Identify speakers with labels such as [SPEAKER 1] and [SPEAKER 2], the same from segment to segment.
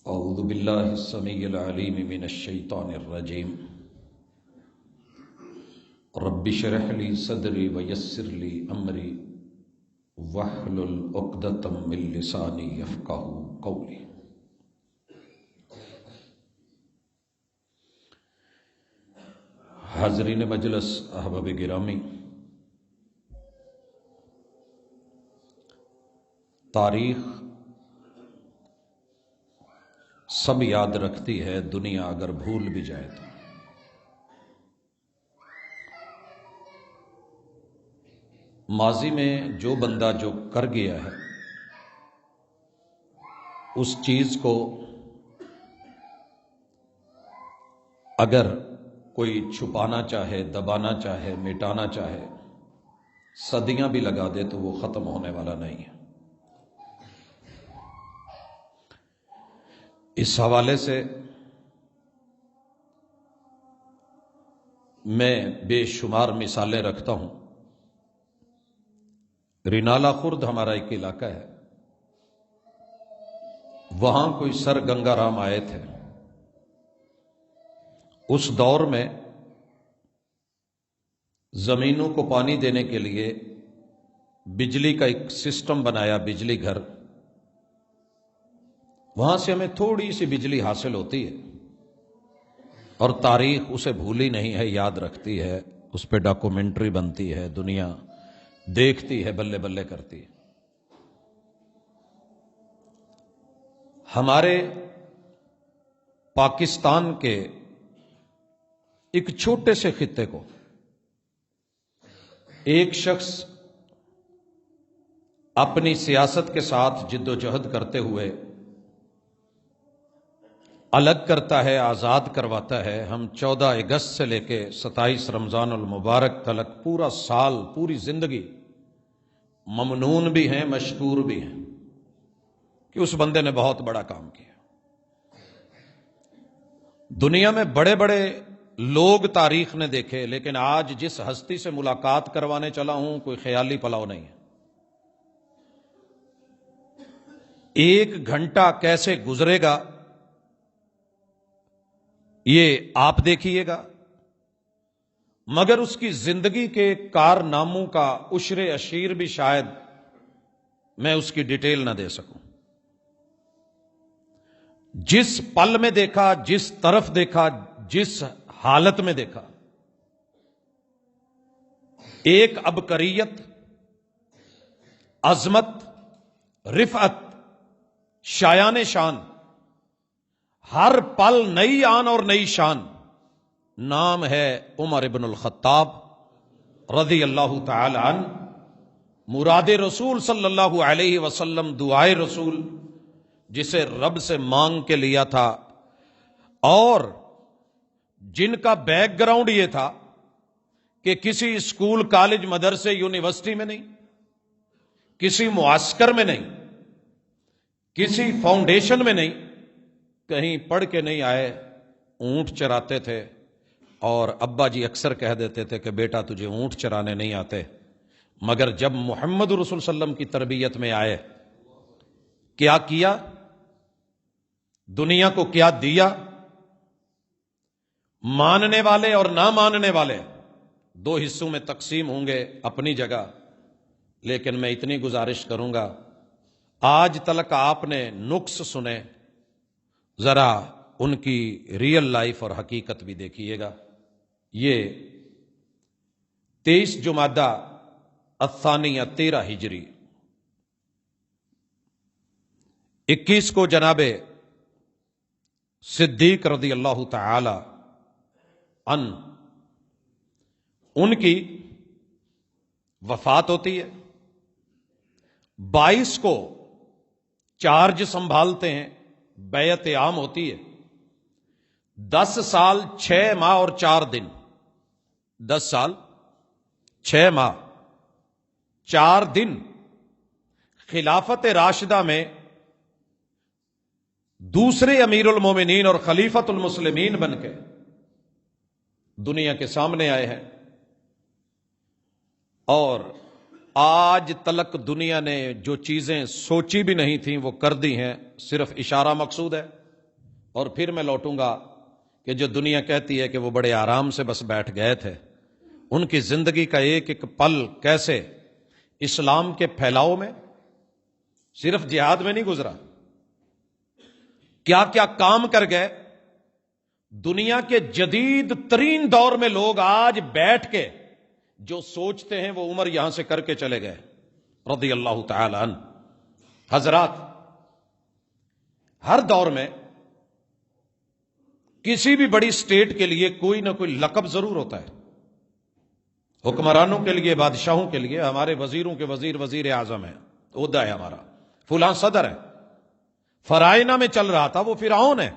[SPEAKER 1] اعوذ باللہ السمیع العلیم من الشیطان الرجیم رب اشرح لی صدری ویسر لی امری واحلل عقدۃ من لسانی یفقہوا قولی۔ حاضرین مجلس، احباب گرامی، تاریخ سب یاد رکھتی ہے، دنیا اگر بھول بھی جائے تو۔ ماضی میں جو بندہ جو کر گیا ہے اس چیز کو اگر کوئی چھپانا چاہے، دبانا چاہے، مٹانا چاہے، صدیاں بھی لگا دے تو وہ ختم ہونے والا نہیں ہے۔ اس حوالے سے میں بے شمار مثالیں رکھتا ہوں۔ رینالہ خرد ہمارا ایک علاقہ ہے، وہاں کوئی سر گنگا رام آئے تھے۔ اس دور میں زمینوں کو پانی دینے کے لیے بجلی کا ایک سسٹم بنایا، بجلی گھر۔ وہاں سے ہمیں تھوڑی سی بجلی حاصل ہوتی ہے، اور تاریخ اسے بھولی نہیں ہے، یاد رکھتی ہے، اس پہ ڈاکومنٹری بنتی ہے، دنیا دیکھتی ہے، بلے بلے کرتی ہے۔ ہمارے پاکستان کے ایک چھوٹے سے خطے کو ایک شخص اپنی سیاست کے ساتھ جد و جہد کرتے ہوئے الگ کرتا ہے، آزاد کرواتا ہے۔ ہم 14 اگست سے لے کے 27 رمضان المبارک تلک پورا سال، پوری زندگی ممنون بھی ہیں، مشکور بھی ہیں کہ اس بندے نے بہت بڑا کام کیا۔ دنیا میں بڑے بڑے لوگ تاریخ نے دیکھے، لیکن آج جس ہستی سے ملاقات کروانے چلا ہوں کوئی خیالی پلاؤ نہیں ہے۔ 1 گھنٹہ کیسے گزرے گا یہ آپ دیکھیے گا، مگر اس کی زندگی کے کارناموں کا عشر اشیر بھی شاید میں اس کی ڈیٹیل نہ دے سکوں۔ جس پل میں دیکھا، جس طرف دیکھا، جس حالت میں دیکھا، ایک عبقریت، عظمت، رفعت، شایان شان، ہر پل نئی آن اور نئی شان۔ نام ہے عمر ابن الخطاب رضی اللہ تعالی عنہ، مراد رسول صلی اللہ علیہ وسلم، دعائے رسول، جسے رب سے مانگ کے لیا تھا، اور جن کا بیک گراؤنڈ یہ تھا کہ کسی اسکول، کالج، مدرسے، یونیورسٹی میں نہیں، کسی معسکر میں نہیں، کسی فاؤنڈیشن میں نہیں، کہیں پڑھ کے نہیں آئے، اونٹ چراتے تھے، اور ابا جی اکثر کہہ دیتے تھے کہ بیٹا تجھے اونٹ چرانے نہیں آتے، مگر جب محمد رسول صلی اللہ علیہ وسلم کی تربیت میں آئے، کیا کیا، دنیا کو کیا دیا۔ ماننے والے اور نہ ماننے والے 2 حصوں میں تقسیم ہوں گے اپنی جگہ، لیکن میں اتنی گزارش کروں گا، آج تلک آپ نے نقص سنے، ذرا ان کی ریئل لائف اور حقیقت بھی دیکھیے گا۔ یہ 23 جمادی الثانیہ 13 ہجری 21 کو جناب صدیق رضی اللہ تعالی عنہ ان کی وفات ہوتی ہے۔ 22 کو چارج سنبھالتے ہیں، بیعت عام ہوتی ہے۔ 10 سال 6 ماہ اور 4 دن، 10 سال 6 ماہ 4 دن خلافت راشدہ میں دوسرے امیر المومنین اور خلیفۃ المسلمین بن کے دنیا کے سامنے آئے ہیں، اور آج تلک دنیا نے جو چیزیں سوچی بھی نہیں تھیں وہ کر دی ہیں، صرف اشارہ مقصود ہے۔ اور پھر میں لوٹوں گا کہ جو دنیا کہتی ہے کہ وہ بڑے آرام سے بس بیٹھ گئے تھے، ان کی زندگی کا ایک ایک پل کیسے اسلام کے پھیلاؤ میں، صرف جہاد میں نہیں گزرا، کیا کیا کام کر گئے۔ دنیا کے جدید ترین دور میں لوگ آج بیٹھ کے جو سوچتے ہیں وہ عمر یہاں سے کر کے چلے گئے رضی اللہ تعالی عنہ۔ حضرات، ہر دور میں کسی بھی بڑی سٹیٹ کے لیے کوئی نہ کوئی لقب ضرور ہوتا ہے۔ حکمرانوں کے لیے، بادشاہوں کے لیے، ہمارے وزیروں کے وزیر وزیر اعظم ہے، عہدہ ہے ہمارا، فلاں صدر ہے۔ فرائنا میں چل رہا تھا وہ فرعون ہے،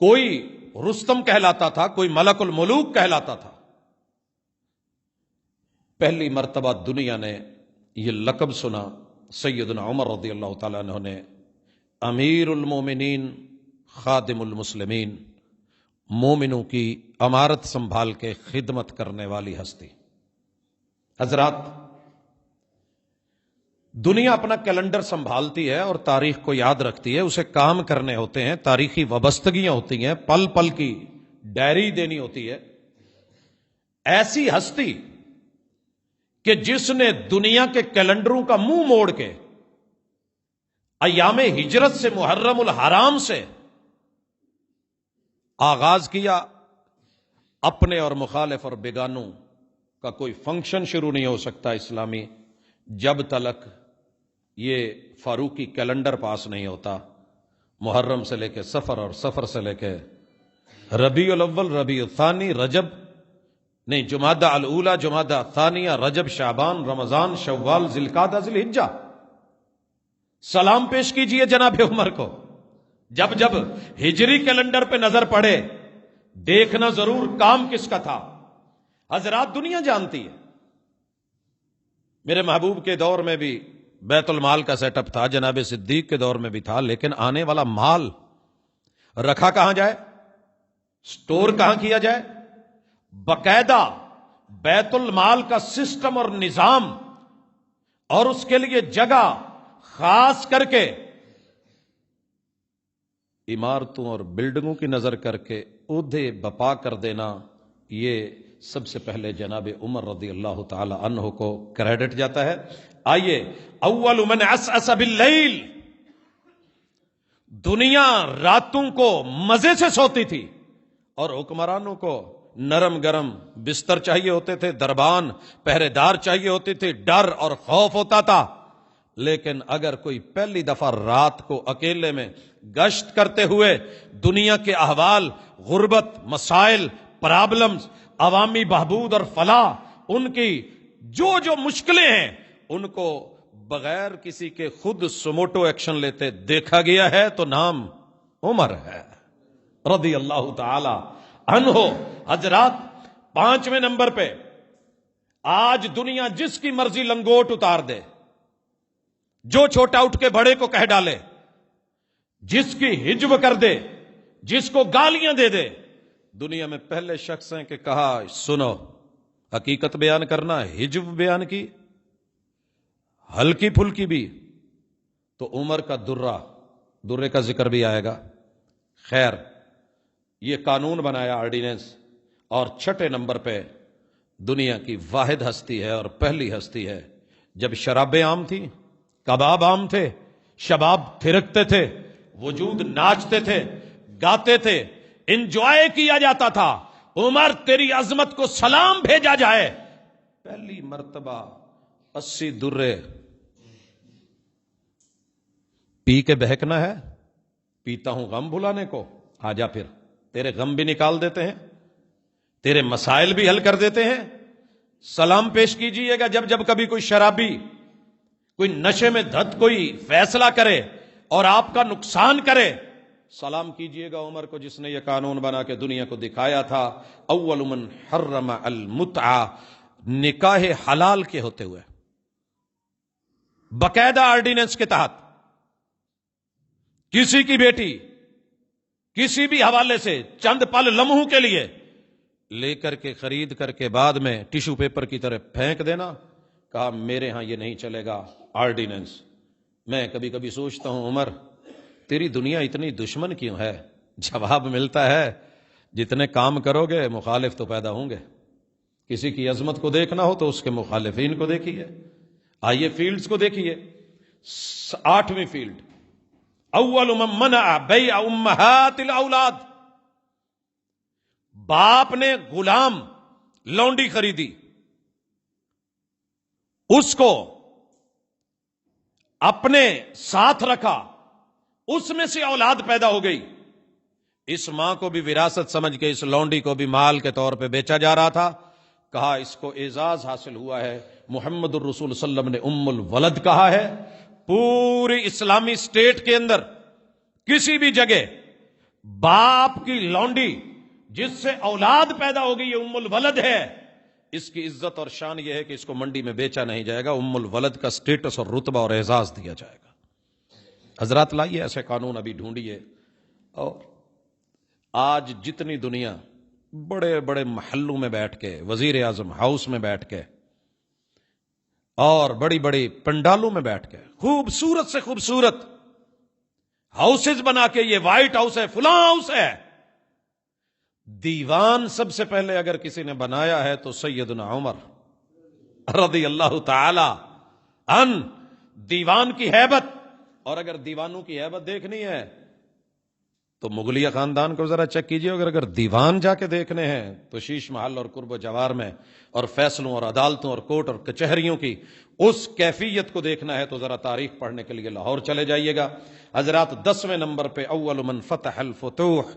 [SPEAKER 1] کوئی رستم کہلاتا تھا، کوئی ملک الملوک کہلاتا تھا۔ پہلی مرتبہ دنیا نے یہ لقب سنا، سیدنا عمر رضی اللہ تعالیٰ عنہ نے، امیر المومنین خادم المسلمین، مومنوں کی امارت سنبھال کے خدمت کرنے والی ہستی۔ حضرات، دنیا اپنا کیلنڈر سنبھالتی ہے اور تاریخ کو یاد رکھتی ہے، اسے کام کرنے ہوتے ہیں، تاریخی وابستگیاں ہوتی ہیں، پل پل کی ڈائری دینی ہوتی ہے۔ ایسی ہستی کہ جس نے دنیا کے کیلنڈروں کا منہ موڑ کے ایام ہجرت سے، محرم الحرام سے آغاز کیا، اپنے اور مخالف اور بیگانوں کا کوئی فنکشن شروع نہیں ہو سکتا اسلامی جب تلک یہ فاروقی کیلنڈر پاس نہیں ہوتا۔ محرم سے لے کے سفر، اور سفر سے لے کے ربیع الاول، ربیع الثانی، رجب نہیں، جمادہ الاولی، جمادہ ثانیہ، رجب، شعبان، رمضان، شوال، ذی القعدہ، ذی الحجہ۔ سلام پیش کیجئے جناب عمر کو۔ جب جب ہجری کیلنڈر پہ نظر پڑے دیکھنا ضرور کام کس کا تھا۔ حضرات، دنیا جانتی ہے، میرے محبوب کے دور میں بھی بیت المال کا سیٹ اپ تھا، جناب صدیق کے دور میں بھی تھا، لیکن آنے والا مال رکھا کہاں جائے، سٹور کہاں کیا جائے؟ باقاعدہ بیت المال کا سسٹم اور نظام، اور اس کے لیے جگہ خاص کر کے عمارتوں اور بلڈنگوں کی نظر کر کے عہدے بپا کر دینا، یہ سب سے پہلے جناب عمر رضی اللہ تعالی عنہ کو کریڈٹ جاتا ہے۔ آئیے، اول من عسعس باللیل، دنیا راتوں کو مزے سے سوتی تھی اور حکمرانوں کو نرم گرم بستر چاہیے ہوتے تھے، دربان پہرے دار چاہیے ہوتے تھے، ڈر اور خوف ہوتا تھا۔ لیکن اگر کوئی پہلی دفعہ رات کو اکیلے میں گشت کرتے ہوئے دنیا کے احوال، غربت، مسائل، پرابلمز، عوامی بہبود اور فلاح، ان کی جو جو مشکلیں ہیں، ان کو بغیر کسی کے خود سموٹو ایکشن لیتے دیکھا گیا ہے تو نام عمر ہے رضی اللہ تعالی عنہ۔ حضرات، 5ویں نمبر پہ آج دنیا جس کی مرضی لنگوٹ اتار دے، جو چھوٹا اٹھ کے بڑے کو کہہ ڈالے، جس کی ہجو کر دے، جس کو گالیاں دے دے، دنیا میں پہلے شخص ہیں کہ کہا سنو، حقیقت بیان کرنا، ہجو بیان کی، ہلکی پھلکی بھی، تو عمر کا درے کا ذکر بھی آئے گا۔ خیر، یہ قانون بنایا، آرڈیننس، اور 6 نمبر پہ دنیا کی واحد ہستی ہے اور پہلی ہستی ہے جب شرابیں عام تھیں، کباب عام تھے، شباب تھرکتے تھے، وجود ناچتے تھے، گاتے تھے، انجوائے کیا جاتا تھا۔ عمر، تیری عظمت کو سلام بھیجا جائے، پہلی مرتبہ 80 درے پی کے بہکنا ہے، پیتا ہوں غم بھلانے کو، آ جا، پھر تیرے غم بھی نکال دیتے ہیں، تیرے مسائل بھی حل کر دیتے ہیں۔ سلام پیش کیجئے گا جب جب کبھی کوئی شرابی، کوئی نشے میں دھت کوئی فیصلہ کرے اور آپ کا نقصان کرے، سلام کیجئے گا عمر کو، جس نے یہ قانون بنا کے دنیا کو دکھایا تھا۔ اول من حرم المتعہ، نکاح حلال کے ہوتے ہوئے باقاعدہ آرڈیننس کے تحت کسی کی بیٹی کسی بھی حوالے سے چند پل لمحوں کے لیے لے کر کے، خرید کر کے، بعد میں ٹیشو پیپر کی طرح پھینک دینا، کہا میرے ہاں یہ نہیں چلے گا، آرڈیننس۔ میں کبھی کبھی سوچتا ہوں عمر، تیری دنیا اتنی دشمن کیوں ہے؟ جواب ملتا ہے جتنے کام کرو گے مخالف تو پیدا ہوں گے. کسی کی عظمت کو دیکھنا ہو تو اس کے مخالفین کو دیکھیے. آئیے فیلڈز کو دیکھیے. 8ویں فیلڈ، اول من منع بیع امہات الاولاد. باپ نے غلام لونڈی خریدی، اس کو اپنے ساتھ رکھا، اس میں سے اولاد پیدا ہو گئی. اس ماں کو بھی وراثت سمجھ کے اس لونڈی کو بھی مال کے طور پہ بیچا جا رہا تھا. کہا اس کو اعزاز حاصل ہوا ہے، محمد الرسول صلی اللہ علیہ وسلم نے ام الولد کہا ہے. پوری اسلامی اسٹیٹ کے اندر کسی بھی جگہ باپ کی لونڈی جس سے اولاد پیدا ہو گئی یہ ام الولد ہے. اس کی عزت اور شان یہ ہے کہ اس کو منڈی میں بیچا نہیں جائے گا، ام الولد کا سٹیٹس اور رتبہ اور اعزاز دیا جائے گا. حضرات لائیے ایسے قانون ابھی ڈھونڈیے. اور آج جتنی دنیا بڑے بڑے محلوں میں بیٹھ کے، وزیر اعظم ہاؤس میں بیٹھ کے اور بڑی بڑی پنڈالوں میں بیٹھ کے خوبصورت سے خوبصورت ہاؤسز بنا کے، یہ وائٹ ہاؤس ہے، فلاں ہاؤس ہے. دیوان سب سے پہلے اگر کسی نے بنایا ہے تو سیدنا عمر رضی اللہ تعالی عنہ. دیوان کی ہیبت. اور اگر دیوانوں کی ہیبت دیکھنی ہے تو مغلیہ خاندان کو ذرا چیک کیجئے. اگر دیوان جا کے دیکھنے ہیں تو شیش محل اور قرب و جوار میں اور فیصلوں اور عدالتوں اور کورٹ اور کچہریوں کی اس کیفیت کو دیکھنا ہے تو ذرا تاریخ پڑھنے کے لیے لاہور چلے جائیے گا. حضرات 10ویں نمبر پہ اول من فتح الفتوح،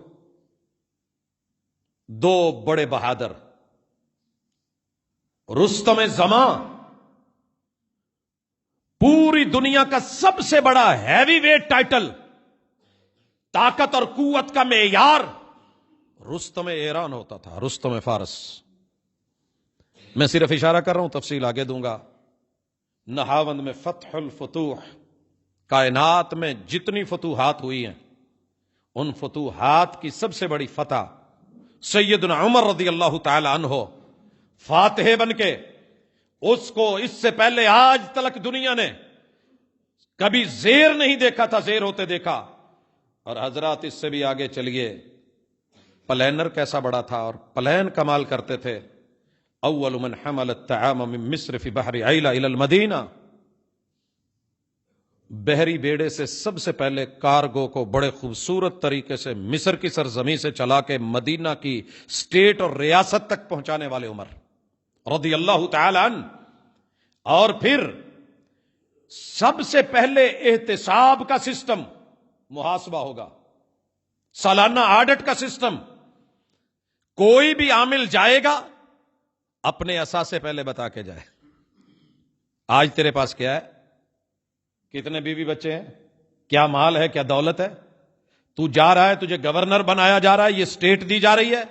[SPEAKER 1] 2 بڑے بہادر، رستم زماں، پوری دنیا کا سب سے بڑا ہیوی ویٹ ٹائٹل، طاقت اور قوت کا معیار رستم ایران ہوتا تھا، رستم فارس. میں صرف اشارہ کر رہا ہوں، تفصیل آگے دوں گا. نہاوند میں فتح الفتوح، کائنات میں جتنی فتوحات ہوئی ہیں ان فتوحات کی سب سے بڑی فتح سیدنا عمر رضی اللہ تعالی عنہ فاتح بن کے، اس کو اس سے پہلے آج تلک دنیا نے کبھی زیر نہیں دیکھا تھا، زیر ہوتے دیکھا. اور حضرات اس سے بھی آگے چلیے، پلینر کیسا بڑا تھا اور پلین کمال کرتے تھے. اول من حمل الطعام من مصر فی بحر عیلہ الی المدینہ. بحری بیڑے سے سب سے پہلے کارگو کو بڑے خوبصورت طریقے سے مصر کی سرزمین سے چلا کے مدینہ کی سٹیٹ اور ریاست تک پہنچانے والے عمر رضی اللہ تعالی عنہ. اور پھر سب سے پہلے احتساب کا سسٹم، محاسبہ ہوگا، سالانہ آڈٹ کا سسٹم. کوئی بھی عامل جائے گا اپنے اثاثے پہلے بتا کے جائے. آج تیرے پاس کیا ہے، کتنے بیوی بچے ہیں، کیا مال ہے، کیا دولت ہے. تو جا رہا ہے، تجھے گورنر بنایا جا رہا ہے، یہ سٹیٹ دی جا رہی ہے،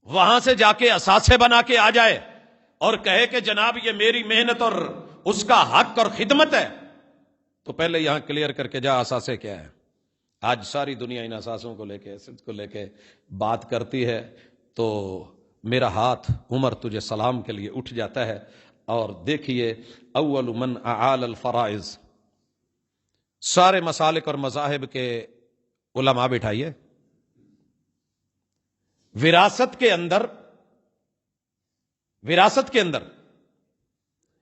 [SPEAKER 1] وہاں سے جا کے اثاثے بنا کے آ جائے اور کہے کہ جناب یہ میری محنت اور اس کا حق اور خدمت ہے، تو پہلے یہاں کلیئر کر کے جا اثاثے کیا ہے. آج ساری دنیا ان اثاثوں کو لے کے، ایسڈ کو لے کے بات کرتی ہے. تو میرا ہاتھ عمر تجھے سلام کے لیے اٹھ جاتا ہے. اور دیکھیے اول من اعال الفرائض، سارے مسالک اور مذاہب کے علماء بٹھائیے. وراثت کے اندر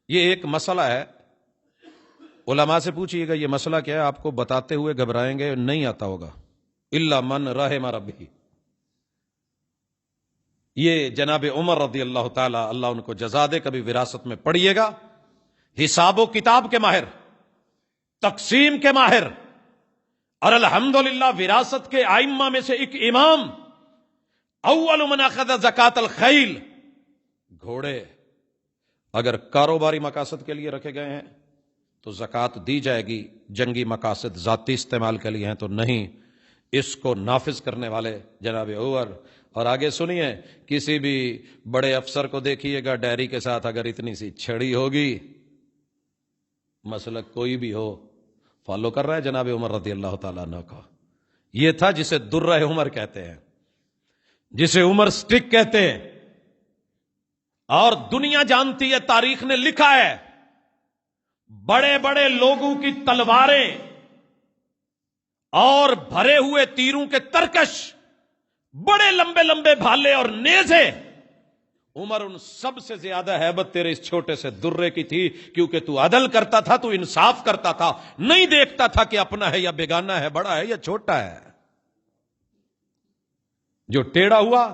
[SPEAKER 1] یہ ایک مسئلہ ہے. علماء سے پوچھئے گا یہ مسئلہ کیا ہے، آپ کو بتاتے ہوئے گھبرائیں گے، نہیں آتا ہوگا. الا من رحم ربہ. یہ جناب عمر رضی اللہ تعالی، اللہ ان کو جزا دے، کبھی وراثت میں پڑھیے گا. حساب و کتاب کے ماہر، تقسیم کے ماہر، اور الحمدللہ وراثت کے ائمہ میں سے ایک امام. اول من اخذ زکات الخیل. گھوڑے اگر کاروباری مقاصد کے لیے رکھے گئے ہیں تو زکات دی جائے گی، جنگی مقاصد ذاتی استعمال کے لیے ہیں تو نہیں. اس کو نافذ کرنے والے جناب عمر. اور آگے سنیے، کسی بھی بڑے افسر کو دیکھیے گا ڈائری کے ساتھ اگر اتنی سی چھڑی ہوگی، مسلک کوئی بھی ہو، فالو کر رہا ہے جناب عمر رضی اللہ تعالیٰ عنہ کو. یہ تھا جسے درہ عمر کہتے ہیں، جسے عمر سٹک کہتے ہیں. اور دنیا جانتی ہے، تاریخ نے لکھا ہے، بڑے بڑے لوگوں کی تلواریں اور بھرے ہوئے تیروں کے ترکش، بڑے لمبے لمبے بھالے اور نیزے، عمر ان سب سے زیادہ ہیبت تیرے اس چھوٹے سے درے کی تھی، کیونکہ تو عدل کرتا تھا، تو انصاف کرتا تھا، نہیں دیکھتا تھا کہ اپنا ہے یا بیگانہ ہے، بڑا ہے یا چھوٹا ہے۔ جو ٹیڑھا ہوا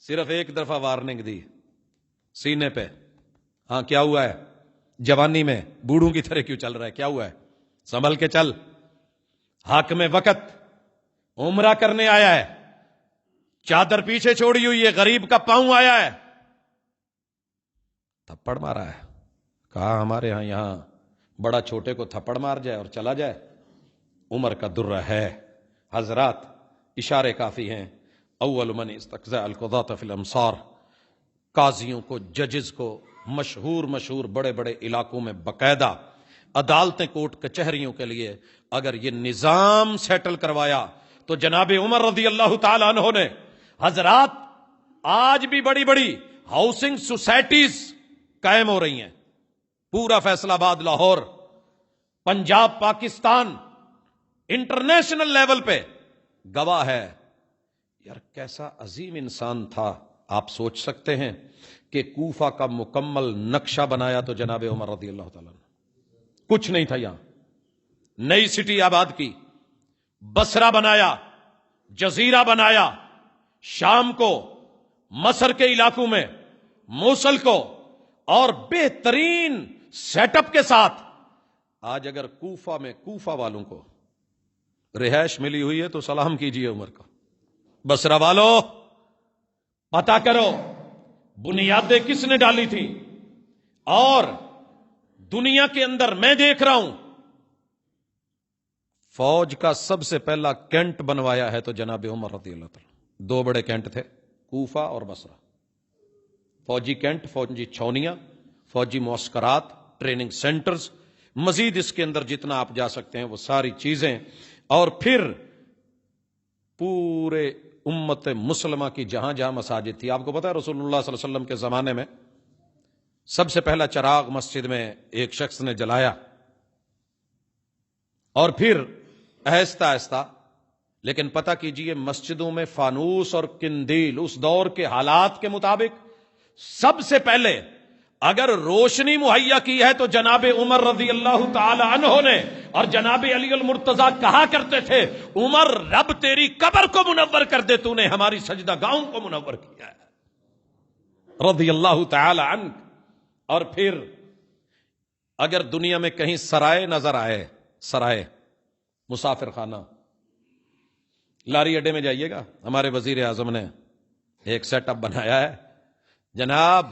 [SPEAKER 1] صرف ایک دفعہ وارننگ دی سینے پہ، ہاں کیا ہوا ہے؟ جوانی میں بوڑھوں کی طرح کیوں چل رہا ہے؟ کیا ہوا ہے؟ سنبھل کے چل، حاکم وقت عمرہ کرنے آیا ہے، چادر پیچھے چھوڑی ہوئی ہے، غریب کا پاؤں آیا ہے، تھپڑ مارا ہے۔ کہا ہمارے یہاں بڑا چھوٹے کو تھپڑ مار جائے اور چلا جائے؟ عمر کا درہ ہے۔ حضرات اشارے کافی ہیں۔ اول من استقضاء القضاة فی الامصار، قاضیوں کو، ججز کو، مشہور بڑے بڑے علاقوں میں باقاعدہ عدالتیں، کورٹ کچہریوں کے لیے اگر یہ نظام سیٹل کروایا تو جناب عمر رضی اللہ تعالی عنہ نے، حضرات آج بھی بڑی بڑی ہاؤسنگ سوسائٹیز قائم ہو رہی ہیں، پورا فیصل آباد، لاہور، پنجاب، پاکستان، انٹرنیشنل لیول پہ گواہ ہے۔ یار کیسا عظیم انسان تھا۔ آپ سوچ سکتے ہیں کہ کوفہ کا مکمل نقشہ بنایا تو جناب عمر رضی اللہ تعالیٰ نے، کچھ نہیں تھا یہاں، نئی سٹی آباد کی، بصرہ بنایا، جزیرہ بنایا، شام کو، مصر کے علاقوں میں، موصل کو، اور بہترین سیٹ اپ کے ساتھ۔ آج اگر کوفہ میں کوفہ والوں کو رہائش ملی ہوئی ہے تو سلام کیجئے عمر کا۔ بصرہ والو پتہ کرو بنیادیں کس نے ڈالی تھی، اور دنیا کے اندر میں دیکھ رہا ہوں فوج کا سب سے پہلا کینٹ بنوایا ہے تو جناب عمر رضی اللہ تعالیٰ۔ دو بڑے کینٹ تھے، کوفہ اور بصرہ، فوجی کینٹ، فوجی چھاونیاں، فوجی معسکرات، ٹریننگ سینٹرز، مزید اس کے اندر جتنا آپ جا سکتے ہیں وہ ساری چیزیں، اور پھر پورے امت مسلمہ کی جہاں جہاں مساجد تھی۔ آپ کو پتا ہے رسول اللہ صلی اللہ علیہ وسلم کے زمانے میں سب سے پہلا چراغ مسجد میں ایک شخص نے جلایا، اور پھر آہستہ آہستہ، لیکن پتہ کیجئے مسجدوں میں فانوس اور قندیل اس دور کے حالات کے مطابق سب سے پہلے اگر روشنی مہیا کی ہے تو جناب عمر رضی اللہ تعالی عنہ نے، اور جناب علی المرتضیٰ کہا کرتے تھے عمر رب تیری قبر کو منور کر دے، تو نے ہماری سجدہ گاہوں کو منور کیا ہے رضی اللہ تعالی عنہ۔ اور پھر اگر دنیا میں کہیں سرائے نظر آئے، سرائے مسافر خانہ، لاری اڈے میں جائیے گا، ہمارے وزیر اعظم نے ایک سیٹ اپ بنایا ہے جناب،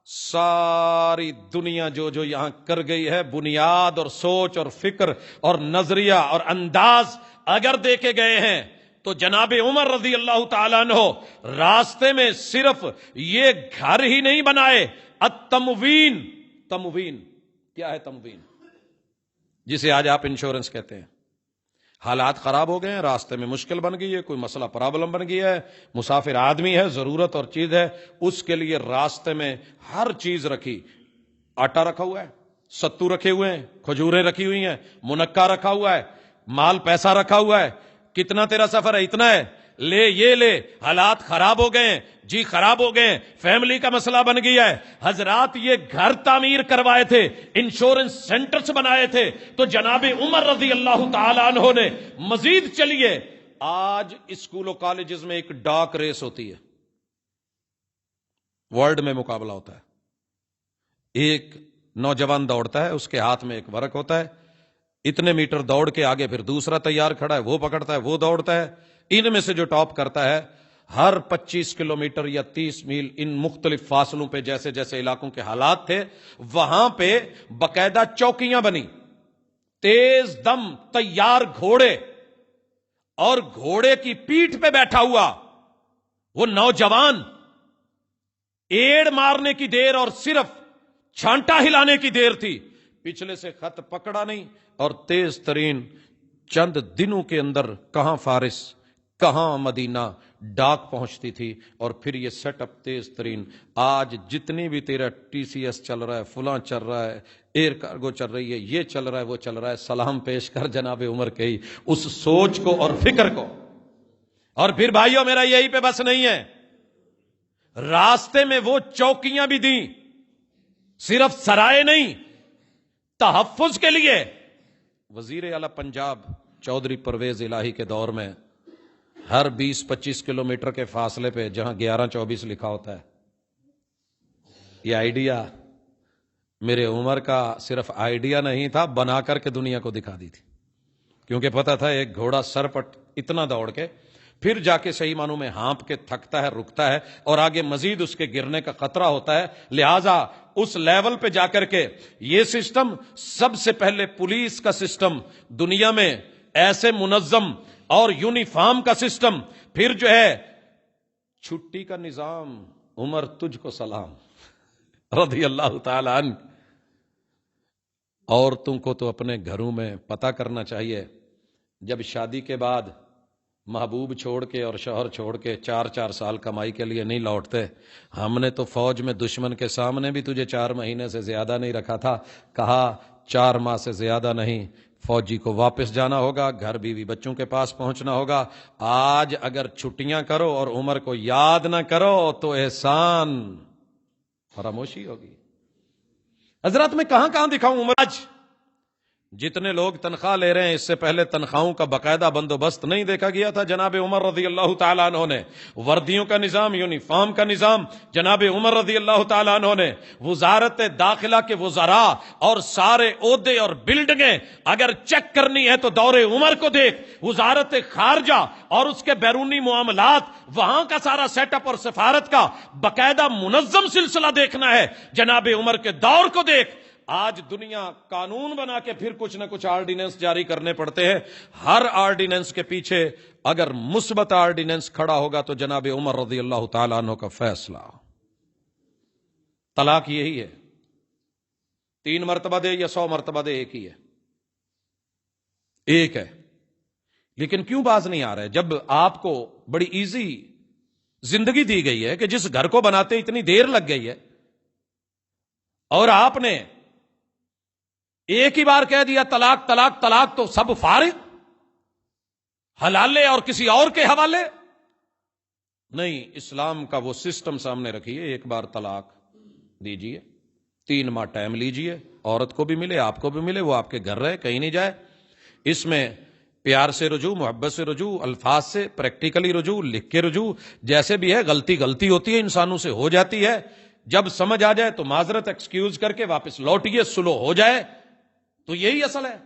[SPEAKER 1] ساری دنیا جو جو یہاں کر گئی ہے، بنیاد اور سوچ اور فکر اور نظریہ اور انداز اگر دیکھے گئے ہیں تو جناب عمر رضی اللہ تعالیٰ عنہ راستے میں صرف یہ گھر ہی نہیں بنائے، التموین، تموین کیا ہے؟ تموین جسے آج آپ انشورنس کہتے ہیں۔ حالات خراب ہو گئے ہیں، راستے میں مشکل بن گئی ہے، کوئی مسئلہ پرابلم بن گیا ہے، مسافر آدمی ہے، ضرورت اور چیز ہے، اس کے لیے راستے میں ہر چیز رکھی، آٹا رکھا ہوا ہے، ستو رکھے ہوئے ہیں، کھجوریں رکھی ہوئی ہیں، منقع رکھا ہوا ہے، مال پیسہ رکھا ہوا ہے، کتنا تیرا سفر ہے؟ اتنا ہے، لے یہ لے۔ حالات خراب ہو گئے ہیں جی، خراب ہو گئے ہیں، فیملی کا مسئلہ بن گیا ہے۔ حضرات یہ گھر تعمیر کروائے تھے، انشورنس سینٹرز بنائے تھے تو جناب عمر رضی اللہ تعالی عنہ نے مزید چلیے، آج اسکول و کالجز میں ایک ڈاک ریس ہوتی ہے، ورلڈ میں مقابلہ ہوتا ہے، ایک نوجوان دوڑتا ہے، اس کے ہاتھ میں ایک ورق ہوتا ہے، اتنے میٹر دوڑ کے آگے پھر دوسرا تیار کھڑا ہے، وہ پکڑتا ہے، وہ دوڑتا ہے، ان میں سے جو ٹاپ کرتا ہے ہر 25 کلومیٹر یا 30 میل ان مختلف فاصلوں پہ جیسے جیسے علاقوں کے حالات تھے وہاں پہ باقاعدہ چوکیاں بنی، تیز دم تیار گھوڑے، اور گھوڑے کی پیٹھ پہ بیٹھا ہوا وہ نوجوان، ایڑ مارنے کی دیر اور صرف چھانٹا ہلانے کی دیر تھی، پچھلے سے خط پکڑا نہیں، اور تیز ترین چند دنوں کے اندر کہاں فارس، کہاں مدینہ، ڈاک پہنچتی تھی اور پھر یہ سیٹ اپ تیز ترین. آج جتنی بھی تیرا ٹی سی ایس چل رہا ہے، فلاں چل رہا ہے، ایئر کارگو چل رہی ہے، یہ چل رہا ہے، وہ چل رہا ہے، سلام پیش کر جناب عمر کے ہی اس سوچ کو اور فکر کو. اور پھر بھائیوں میرا یہی پہ بس نہیں ہے، راستے میں وہ چوکیاں بھی دیں، صرف سرائے نہیں، تحفظ کے لیے. وزیر اعلی پنجاب چودھری پرویز الہی کے دور میں ہر 20-25 کلومیٹر کے فاصلے پہ جہاں 11-24 لکھا ہوتا ہے، یہ آئیڈیا میرے عمر کا صرف آئیڈیا نہیں تھا، بنا کر کے دنیا کو دکھا دی تھی. کیونکہ پتا تھا ایک گھوڑا سر پٹ اتنا دوڑ کے پھر جا کے صحیح معنوں میں ہانپ کے تھکتا ہے، رکتا ہے، اور آگے مزید اس کے گرنے کا خطرہ ہوتا ہے. لہذا اس لیول پہ جا کر کے یہ سسٹم، سب سے پہلے پولیس کا سسٹم دنیا میں ایسے منظم اور یونیفارم کا سسٹم، پھر جو ہے چھٹی کا نظام. عمر تجھ کو سلام رضی اللہ تعالی عنہ. عورتوں کو تو اپنے گھروں میں پتہ کرنا چاہیے، جب شادی کے بعد محبوب چھوڑ کے اور شوہر چھوڑ کے 4 سال کمائی کے لیے نہیں لوٹتے. ہم نے تو فوج میں دشمن کے سامنے بھی تجھے 4 مہینے سے زیادہ نہیں رکھا تھا، کہا 4 ماہ سے زیادہ نہیں. فوجی کو واپس جانا ہوگا، گھر بیوی بچوں کے پاس پہنچنا ہوگا. آج اگر چھٹیاں کرو اور عمر کو یاد نہ کرو تو احسان فراموشی ہوگی. حضرات میں کہاں کہاں دکھاؤں عمر؟ آج جتنے لوگ تنخواہ لے رہے ہیں، اس سے پہلے تنخواہوں کا باقاعدہ بندوبست نہیں دیکھا گیا تھا. جناب عمر رضی اللہ تعالیٰ عنہ نے وردیوں کا نظام، یونیفارم کا نظام، جناب عمر رضی اللہ تعالیٰ عنہ نے وزارت داخلہ کے وزراء اور سارے عہدے اور بلڈنگیں اگر چیک کرنی ہے تو دور عمر کو دیکھ. وزارت خارجہ اور اس کے بیرونی معاملات، وہاں کا سارا سیٹ اپ اور سفارت کا باقاعدہ منظم سلسلہ دیکھنا ہے، جناب عمر کے دور کو دیکھ. آج دنیا قانون بنا کے پھر کچھ نہ کچھ آرڈیننس جاری کرنے پڑتے ہیں. ہر آرڈیننس کے پیچھے اگر مثبت آرڈیننس کھڑا ہوگا تو جناب عمر رضی اللہ تعالیٰ عنہ کا فیصلہ. طلاق یہی ہے، 3 مرتبہ دے یا 100 مرتبہ دے، ایک ہی ہے، ایک ہے. لیکن کیوں باز نہیں آ رہے؟ جب آپ کو بڑی ایزی زندگی دی گئی ہے کہ جس گھر کو بناتے اتنی دیر لگ گئی ہے، اور آپ نے ایک ہی بار کہہ دیا طلاق طلاق طلاق، تو سب فارغ، حلالے اور کسی اور کے حوالے نہیں. اسلام کا وہ سسٹم سامنے رکھیے، ایک بار طلاق دیجئے، 3 ماہ ٹائم لیجئے، عورت کو بھی ملے، آپ کو بھی ملے، وہ آپ کے گھر رہے، کہیں نہیں جائے. اس میں پیار سے رجوع، محبت سے رجوع، الفاظ سے، پریکٹیکلی رجوع، لکھ کے رجوع، جیسے بھی ہے. غلطی ہوتی ہے، انسانوں سے ہو جاتی ہے. جب سمجھ آ جائے تو معذرت ایکسکیوز کر کے واپس لوٹیے، سلو ہو جائے. تو یہی اصل ہے.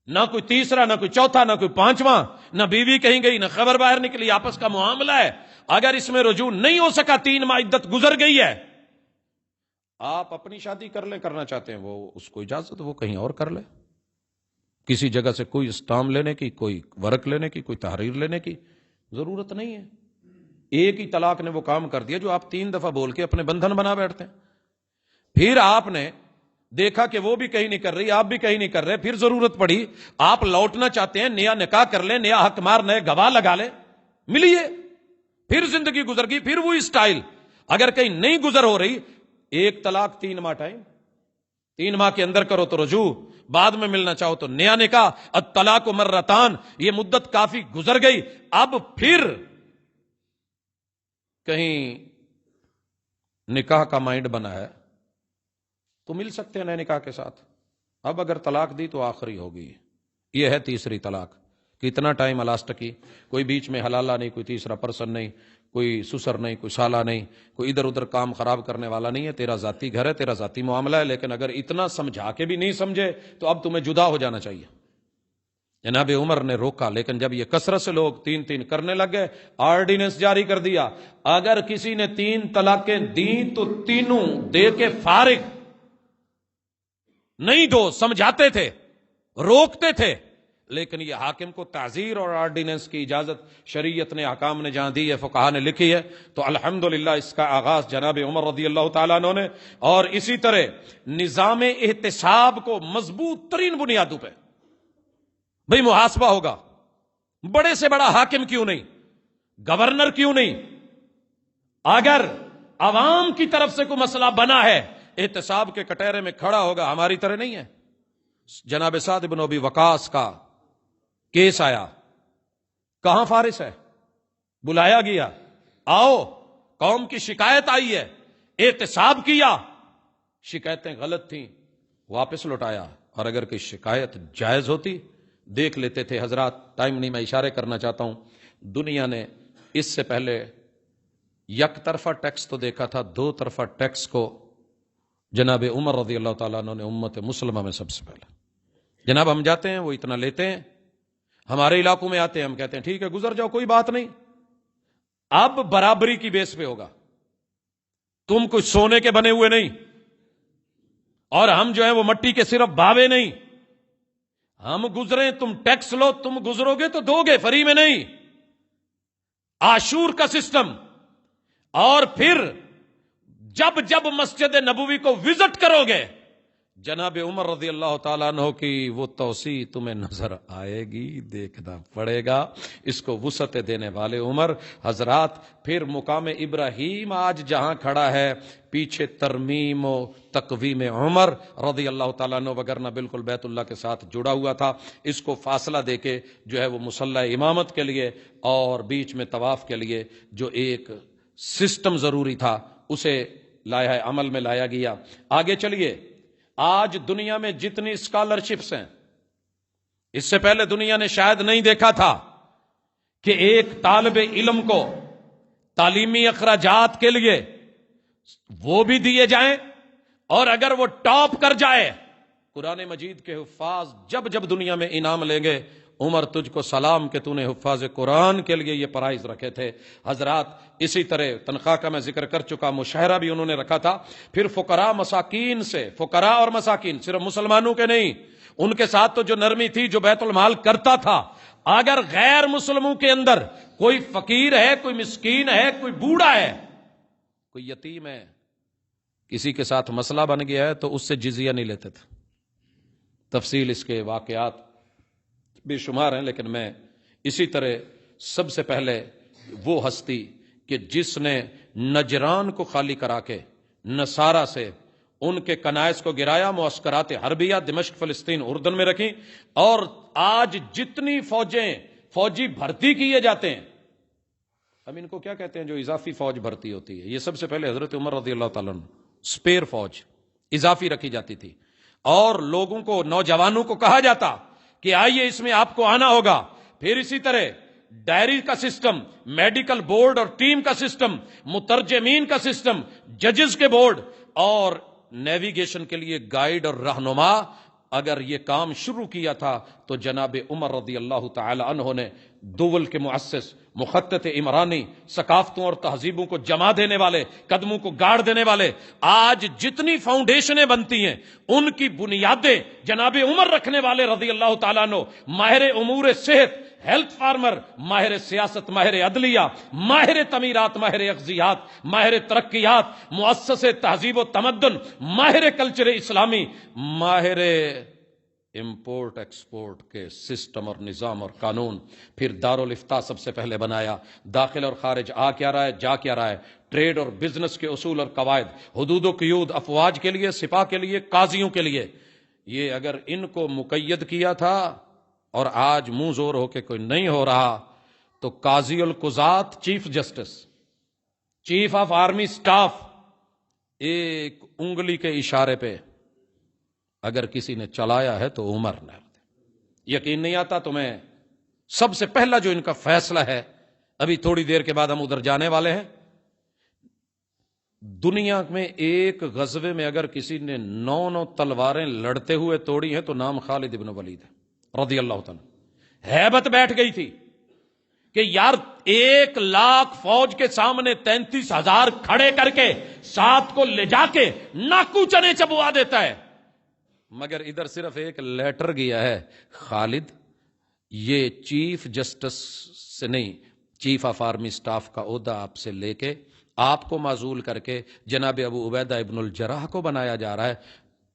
[SPEAKER 1] نہ کوئی تیسرا، نہ کوئی چوتھا، نہ کوئی 5واں، نہ بیوی کہیں گئی، نہ خبر باہر نکلی، آپس کا معاملہ ہے. اگر اس میں رجوع نہیں ہو سکا، 3 ماہ عدت گزر گئی ہے، آپ اپنی شادی کر لیں، کرنا چاہتے ہیں وہ، اس کو اجازت، وہ کہیں اور کر لے. کسی جگہ سے کوئی اسٹامپ لینے کی، کوئی ورق لینے کی، کوئی تحریر لینے کی ضرورت نہیں ہے. ایک ہی طلاق نے وہ کام کر دیا جو آپ 3 دفعہ بول کے اپنے بندھن بنا بیٹھتے ہیں. پھر آپ نے دیکھا کہ وہ بھی کہیں نہیں کر رہی، آپ بھی کہیں نہیں کر رہے، پھر ضرورت پڑی، آپ لوٹنا چاہتے ہیں، نیا نکاح کر لیں، نیا حق مار، نئے گواہ لگا لیں، ملیے، پھر زندگی گزر گئی، پھر وہی سٹائل. اگر کہیں نہیں گزر ہو رہی، 1 طلاق 3 ماہ ٹائم، 3 ماہ کے اندر کرو تو رجوع، بعد میں ملنا چاہو تو نیا نکاح. الطلاق مرتان، یہ مدت کافی گزر گئی، اب پھر کہیں نکاح کا مائنڈ بنا ہے تو مل سکتے ہیں نئے نکاح کے ساتھ. اب اگر طلاق دی تو آخری ہوگی. یہ ہے تیسری طلاق. کتنا ٹائم الاسٹ کی، کوئی بیچ میں حلالہ نہیں، کوئی تیسرا پرسن نہیں، کوئی سسر نہیں، کوئی سالہ نہیں، کوئی ادھر ادھر کام خراب کرنے والا نہیں ہے. تیرا ذاتی گھر ہے، تیرا ذاتی معاملہ ہے. لیکن اگر اتنا سمجھا کے بھی نہیں سمجھے تو اب تمہیں جدا ہو جانا چاہیے. جناب عمر نے روکا، لیکن جب یہ کثرت سے لوگ 3 کرنے لگ گئے، آرڈیننس جاری کر دیا، اگر کسی نے 3 طلاقیں دیں تو تینوں دے کے فارغ. نہیں دو، سمجھاتے تھے، روکتے تھے، لیکن یہ حاکم کو تعزیر اور آرڈیننس کی اجازت شریعت نے، حکام نے جہاں دی ہے، فقہا نے لکھی ہے، تو الحمدللہ اس کا آغاز جناب عمر رضی اللہ تعالیٰ عنہ نے. اور اسی طرح نظام احتساب کو مضبوط ترین بنیادوں پہ، بھئی محاسبہ ہوگا، بڑے سے بڑا حاکم کیوں نہیں، گورنر کیوں نہیں؟ اگر عوام کی طرف سے کوئی مسئلہ بنا ہے احتساب کے کٹہرے میں کھڑا ہوگا، ہماری طرح نہیں ہے۔ جناب سعد بن ابی وقاص کا کیس آیا، کہاں فارس ہے؟ بلایا گیا، آؤ، قوم کی شکایت آئی ہے، احتساب کیا، شکایتیں غلط تھیں، واپس لوٹایا۔ اور اگر کوئی شکایت جائز ہوتی دیکھ لیتے تھے حضرات۔ ٹائم نہیں، میں اشارے کرنا چاہتا ہوں، دنیا نے اس سے پہلے یک طرفہ ٹیکس تو دیکھا تھا، دو طرفہ ٹیکس کو جناب عمر رضی اللہ تعالیٰ عنہ نے امت مسلمہ میں سب سے پہلے، جناب ہم جاتے ہیں وہ اتنا لیتے ہیں، ہمارے علاقوں میں آتے ہیں ہم کہتے ہیں ٹھیک ہے گزر جاؤ کوئی بات نہیں، اب برابری کی بیس پہ ہوگا، تم کچھ سونے کے بنے ہوئے نہیں اور ہم جو ہیں وہ مٹی کے صرف باوے نہیں، ہم گزریں تم ٹیکس لو، تم گزرو گے تو دو گے، فری میں نہیں۔ عاشور کا سسٹم، اور پھر جب جب مسجد نبوی کو وزٹ کرو گے جناب عمر رضی اللہ تعالیٰ عنہ کی وہ توسیع تمہیں نظر آئے گی، دیکھنا پڑے گا۔ اس کو وسعت دینے والے عمر حضرات۔ پھر مقام ابراہیم آج جہاں کھڑا ہے، پیچھے ترمیم و تقویم عمر رضی اللہ تعالیٰ عنہ، وگرنہ بالکل بیت اللہ کے ساتھ جڑا ہوا تھا۔ اس کو فاصلہ دے کے جو ہے وہ مصلی امامت کے لیے اور بیچ میں طواف کے لیے جو ایک سسٹم ضروری تھا اسے لایا عمل میں لایا گیا۔ آگے چلیے، آج دنیا میں جتنی اسکالرشپس ہیں، اس سے پہلے دنیا نے شاید نہیں دیکھا تھا کہ ایک طالب علم کو تعلیمی اخراجات کے لیے وہ بھی دیے جائیں، اور اگر وہ ٹاپ کر جائے، قرآن مجید کے حفاظ جب جب دنیا میں انعام لیں گے، عمر تجھ کو سلام کہ تو نے حفاظ قرآن کے لیے یہ پرائز رکھے تھے حضرات۔ اسی طرح تنخواہ کا میں ذکر کر چکا، مشاہرہ بھی انہوں نے رکھا تھا۔ پھر فقراء مساکین سے، فقراء اور مساکین صرف مسلمانوں کے نہیں، ان کے ساتھ تو جو نرمی تھی، جو بیت المال کرتا تھا، اگر غیر مسلموں کے اندر کوئی فقیر ہے، کوئی مسکین ہے، کوئی بوڑھا ہے، کوئی یتیم ہے، کسی کے ساتھ مسئلہ بن گیا ہے تو اس سے جزیہ نہیں لیتے تھے۔ تفصیل اس کے واقعات بے شمار ہیں، لیکن میں اسی طرح سب سے پہلے وہ ہستی کہ جس نے نجران کو خالی کرا کے نصارہ سے ان کے کنائس کو گرایا، معسکرات حربیہ دمشق فلسطین اردن میں رکھی، اور آج جتنی فوجی بھرتی کیے جاتے ہیں، ہم ان کو کیا کہتے ہیں جو اضافی فوج بھرتی ہوتی ہے، یہ سب سے پہلے حضرت عمر رضی اللہ تعالیٰ عنہ سپیر فوج اضافی رکھی جاتی تھی، اور لوگوں کو، نوجوانوں کو کہا جاتا کہ آئیے اس میں آپ کو آنا ہوگا۔ پھر اسی طرح ڈائری کا سسٹم، میڈیکل بورڈ اور ٹیم کا سسٹم، مترجمین کا سسٹم، ججز کے بورڈ، اور نیویگیشن کے لیے گائیڈ اور رہنما۔ اگر یہ کام شروع کیا تھا تو جناب عمر رضی اللہ تعالی عنہ نے، دول کے مؤسس، مخطط عمرانی، ثقافتوں اور تہذیبوں کو جما دینے والے، قدموں کو گاڑ دینے والے، آج جتنی فاؤنڈیشنیں بنتی ہیں ان کی بنیادیں جناب عمر رکھنے والے رضی اللہ تعالیٰ عنہ، ماہر امور صحت، ہیلتھ فارمر، ماہر سیاست، ماہر عدلیہ، ماہر تعمیرات، ماہر اغذیات، ماہر ترقیات، مؤسس تہذیب و تمدن، ماہر کلچر اسلامی، ماہر امپورٹ ایکسپورٹ کے سسٹم اور نظام اور قانون۔ پھر دارالافتاء سب سے پہلے بنایا، داخل اور خارج آ کیا رہا ہے، جا کیا رہا ہے، ٹریڈ اور بزنس کے اصول اور قواعد، حدود و قیود، افواج کے لیے، سپاہ کے لیے، قاضیوں کے لیے۔ یہ اگر ان کو مقید کیا تھا اور آج منہ زور ہو کے کوئی نہیں ہو رہا تو قاضی القضات، chief justice, chief of army staff, ایک انگلی کے اشارے پہ اگر کسی نے چلایا ہے تو عمر نے۔ یقین نہیں آتا تو میں سب سے پہلا جو ان کا فیصلہ ہے، ابھی تھوڑی دیر کے بعد ہم ادھر جانے والے ہیں، دنیا میں ایک غزوے میں اگر کسی نے 9 تلواریں لڑتے ہوئے توڑی ہیں تو نام خالد ابن ولید ہے رضی اللہ تعالیٰ۔ ہیبت بیٹھ گئی تھی کہ یار 1,00,000 فوج کے سامنے 33,000 کھڑے کر کے ساتھ کو لے جا کے ناکو چنے چبوا دیتا ہے، مگر ادھر صرف ایک لیٹر گیا ہے، خالد یہ چیف جسٹس سے نہیں، چیف آف آرمی سٹاف کا عہدہ آپ سے لے کے آپ کو معزول کر کے جناب ابو عبیدہ ابن الجراح کو بنایا جا رہا ہے۔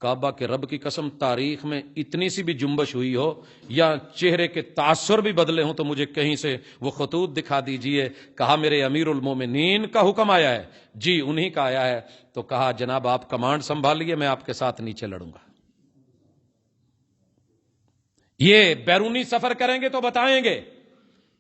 [SPEAKER 1] کعبہ کے رب کی قسم تاریخ میں اتنی سی بھی جنبش ہوئی ہو یا چہرے کے تاثر بھی بدلے ہوں تو مجھے کہیں سے وہ خطوط دکھا دیجئے. کہا میرے امیر المومنین کا حکم آیا ہے. جی انہی کا آیا ہے. تو کہا جناب آپ کمانڈ سنبھالیے، میں آپ کے ساتھ نیچے لڑوں گا. یہ بیرونی سفر کریں گے تو بتائیں گے،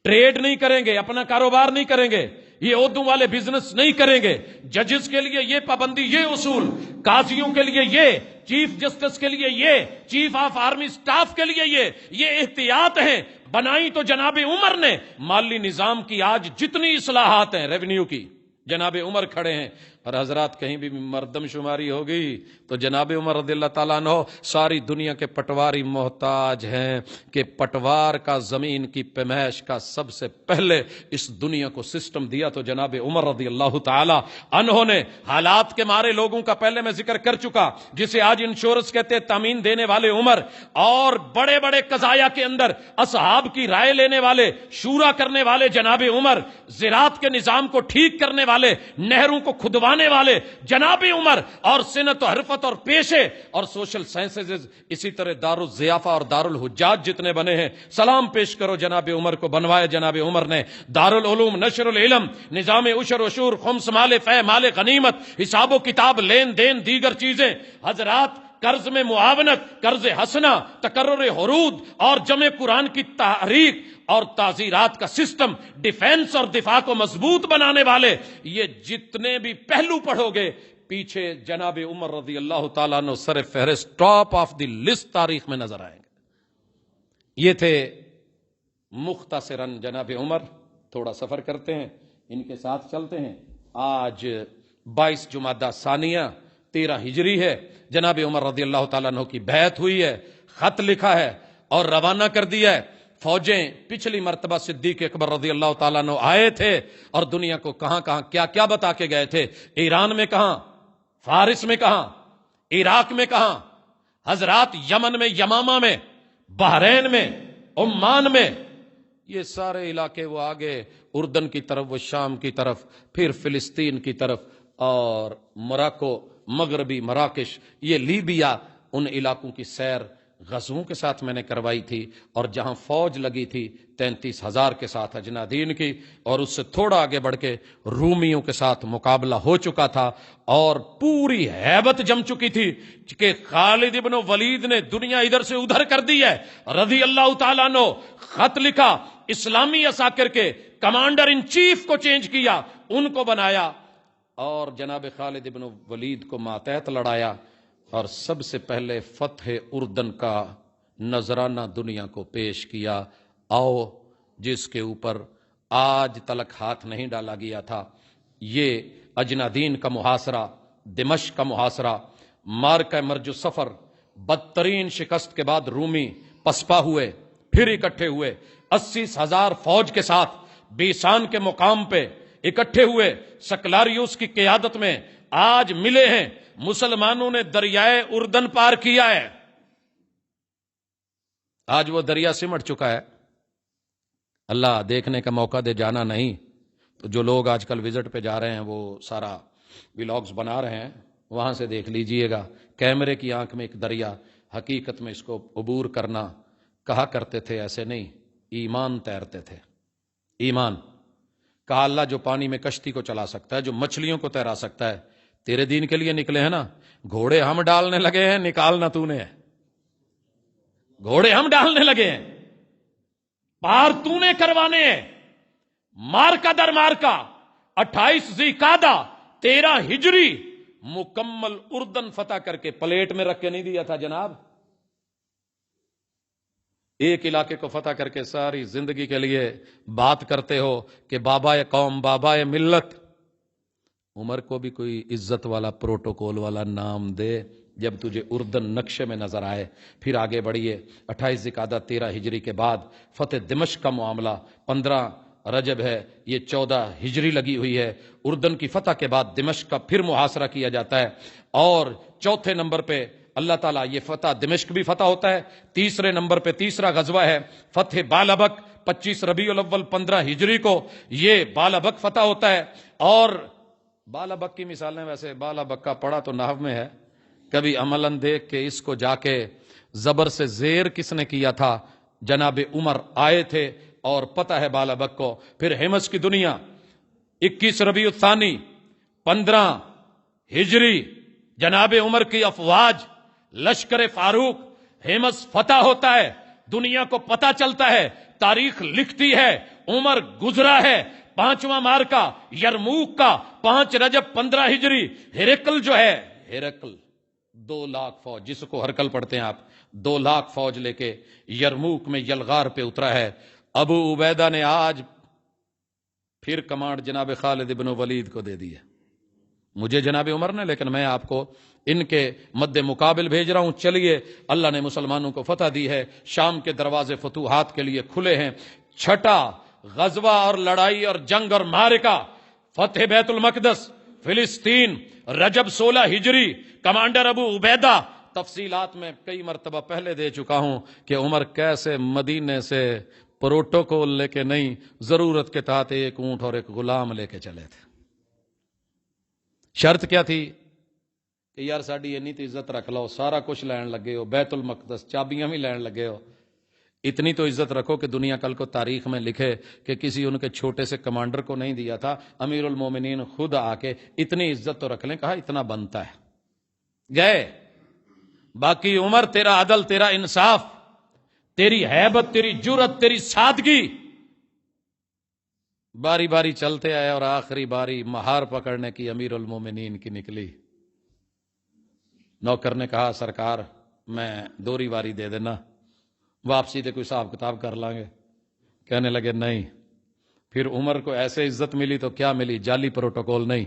[SPEAKER 1] ٹریڈ نہیں کریں گے، اپنا کاروبار نہیں کریں گے، یہ عہدوں والے بزنس نہیں کریں گے. ججز کے لیے یہ پابندی، یہ اصول، قاضیوں کے لیے یہ، چیف جسٹس کے لیے یہ، چیف آف آرمی سٹاف کے لیے یہ احتیاط ہیں بنائی تو جناب عمر نے. مالی نظام کی آج جتنی اصلاحات ہیں، ریونیو کی، جناب عمر کھڑے ہیں. اور حضرات کہیں بھی مردم شماری ہوگی تو جناب عمر رضی اللہ تعالیٰ عنہ ساری دنیا کے پٹواری محتاج ہیں کہ پٹوار کا زمین کی پیمائش کا سب سے پہلے اس دنیا کو سسٹم دیا تو جناب عمر رضی اللہ تعالیٰ عنہ نے. حالات کے مارے لوگوں کا پہلے میں ذکر کر چکا، جسے آج انشورنس کہتے ہیں، تامین دینے والے عمر، اور بڑے بڑے قضایا کے اندر اصحاب کی رائے لینے والے، شورا کرنے والے جناب عمر، زراعت کے نظام کو ٹھیک کرنے والے، نہروں کو کھدوانے والے جناب عمر، اور صنعت و حرفت اور پیشے اور سوشل سائنسز، اسی طرح دار الضیافہ اور دار الحجاج جتنے بنے ہیں. سلام پیش کرو جناب عمر کو، بنوایا جناب عمر نے. دار العلوم، نشر العلم، نظام عشر وشور، خمس مال فے مال غنیمت، حساب و کتاب، لین دین، دیگر چیزیں. حضرات قرض میں معاونت، قرض حسنہ، تقرر حرود اور جمع قرآن کی تحریک اور تعزیرات کا سسٹم، ڈیفینس اور دفاع کو مضبوط بنانے والے، یہ جتنے بھی پہلو پڑھو گے پیچھے جناب عمر رضی اللہ تعالیٰ عنہ سر فہرست، ٹاپ آف دی لسٹ تاریخ میں نظر آئیں گے. یہ تھے مختصراً جناب عمر. تھوڑا سفر کرتے ہیں، ان کے ساتھ چلتے ہیں. آج 22 جمادی ثانیہ 13 ہجری ہے. جناب عمر رضی اللہ تعالیٰ عنہ کی بیعت ہوئی ہے، خط لکھا ہے اور روانہ کر دیا ہے. فوجیں پچھلی مرتبہ صدیق اکبر رضی اللہ تعالیٰ عنہ آئے تھے اور دنیا کو کہاں کہاں کیا کیا بتا کے گئے تھے. ایران میں کہاں، فارس میں کہاں، عراق میں کہاں، حضرات یمن میں، یمامہ میں، بحرین میں، عمان میں، یہ سارے علاقے وہ آگے اردن کی طرف، وہ شام کی طرف، پھر فلسطین کی طرف، اور موراکو، مغربی مراکش، یہ لیبیا، ان علاقوں کی سیر غزووں کے ساتھ میں نے کروائی تھی. اور جہاں فوج لگی تھی 33,000 کے ساتھ اجنادین کی، اور اس سے تھوڑا آگے بڑھ کے رومیوں کے ساتھ مقابلہ ہو چکا تھا اور پوری ہیبت جم چکی تھی کہ خالد ابن ولید نے دنیا ادھر سے ادھر کر دی ہے رضی اللہ تعالیٰ عنہ. خط لکھا، اسلامی عساکر کے کمانڈر ان چیف کو چینج کیا، ان کو بنایا، اور جناب خالد ابن ولید کو ماتحت لڑایا. اور سب سے پہلے فتح اردن کا نذرانہ دنیا کو پیش کیا. آؤ، جس کے اوپر آج تلک ہاتھ نہیں ڈالا گیا تھا. یہ اجنادین کا محاصرہ، دمشق کا محاصرہ، مارکہ مرج السفر، بدترین شکست کے بعد رومی پسپا ہوئے، پھر اکٹھے ہوئے 80,000 فوج کے ساتھ بیسان کے مقام پہ اکٹھے ہوئے سکلاریوس کی قیادت میں. آج ملے ہیں، مسلمانوں نے دریائے اردن پار کیا ہے. آج وہ دریا سمٹ چکا ہے. اللہ دیکھنے کا موقع دے، جانا نہیں. تو جو لوگ آج کل وزٹ پہ جا رہے ہیں وہ سارا ولاگز بنا رہے ہیں، وہاں سے دیکھ لیجئے گا. کیمرے کی آنکھ میں ایک دریا، حقیقت میں اس کو عبور کرنا کہا کرتے تھے ایسے نہیں، ایمان تیرتے تھے. ایمان کہا اللہ جو پانی میں کشتی کو چلا سکتا ہے، جو مچھلیوں کو تیرا سکتا ہے، تیرے دین کے لیے نکلے ہیں نا. گھوڑے ہم ڈالنے لگے ہیں، نکالنا تو نے ہے. گھوڑے ہم ڈالنے لگے ہیں، پار تو نے کروانے ہیں. مارکا در مارکا 28 ذی-قعدہ 13 ہجری مکمل اردن فتح کر کے پلیٹ میں رکھ کے نہیں دیا تھا جناب. ایک علاقے کو فتح کر کے ساری زندگی کے لیے بات کرتے ہو کہ بابا قوم، بابا ملت. عمر کو بھی کوئی عزت والا، پروٹوکول والا نام دے جب تجھے اردن نقشے میں نظر آئے. پھر آگے بڑھیے. 28 ذی-قعدہ 13 ہجری کے بعد فتح دمشق کا معاملہ 15 رجب ہے، یہ 14 ہجری لگی ہوئی ہے. اردن کی فتح کے بعد دمشق کا پھر محاصرہ کیا جاتا ہے، اور چوتھے نمبر پہ اللہ تعالیٰ یہ فتح دمشق بھی فتح ہوتا ہے. تیسرے نمبر پہ تیسرا غزوہ ہے فتح بالابک 25 ربیع الاول 15 ہجری کو، یہ بالابک فتح ہوتا ہے. اور بالابک کی مثالیں، ویسے بالابک کا پڑھا تو نحو میں ہے، کبھی عملاً دیکھ کے اس کو جا کے زبر سے زیر کس نے کیا تھا؟ جناب عمر آئے تھے، اور پتہ ہے بالا بک کو. پھر حمص کی دنیا 21 ربیع الثانی 15 ہجری جناب عمر کی افواج لشکر فاروق حمص فتح ہوتا ہے، دنیا کو پتہ چلتا ہے، تاریخ لکھتی ہے عمر گزرا ہے. 5واں مارکا یرموک کا 5 رجب 15 ہجری. ہرقل جو ہے، ہرقل 2 لاکھ فوج، جس کو ہرقل پڑھتے ہیں آپ، 2 لاکھ فوج لے کے یرموک میں یلغار پہ اترا ہے. ابو عبیدہ نے آج پھر کمانڈ جناب خالد ابن ولید کو دے دی ہے، مجھے جناب عمر نے، لیکن میں آپ کو ان کے مد مقابل بھیج رہا ہوں. چلیے، اللہ نے مسلمانوں کو فتح دی ہے، شام کے دروازے فتوحات کے لیے کھلے ہیں. چھٹا غزوہ اور لڑائی اور جنگ اور معرکہ، فتح بیت المقدس فلسطین، رجب 16 ہجری. کمانڈر ابو عبیدہ. تفصیلات میں کئی مرتبہ پہلے دے چکا ہوں کہ عمر کیسے مدینے سے پروٹوکول لے کے نہیں، ضرورت کے تحت ایک اونٹ اور ایک غلام لے کے چلے تھے. شرط کیا تھی کہ یار ساڈی اینی تو عزت رکھ لو، سارا کچھ لین لگے ہو، بیت المقدس چابیاں بھی لین لگے ہو، اتنی تو عزت رکھو کہ دنیا کل کو تاریخ میں لکھے کہ کسی ان کے چھوٹے سے کمانڈر کو نہیں دیا تھا. امیر المومنین خود آ کے اتنی عزت تو رکھ لیں. کہا اتنا بنتا ہے. گئے. باقی عمر تیرا عدل، تیرا انصاف، تیری ہیبت، تیری جرت، تیری سادگی، باری باری چلتے آئے، اور آخری باری مہار پکڑنے کی امیر المومنین کی نکلی. نوکر نے کہا سرکار میں دوری واری دے دینا، واپسی تے کوئی حساب کتاب کر لیں گے. کہنے لگے نہیں. پھر عمر کو ایسے عزت ملی تو کیا ملی؟ جعلی پروٹوکول نہیں،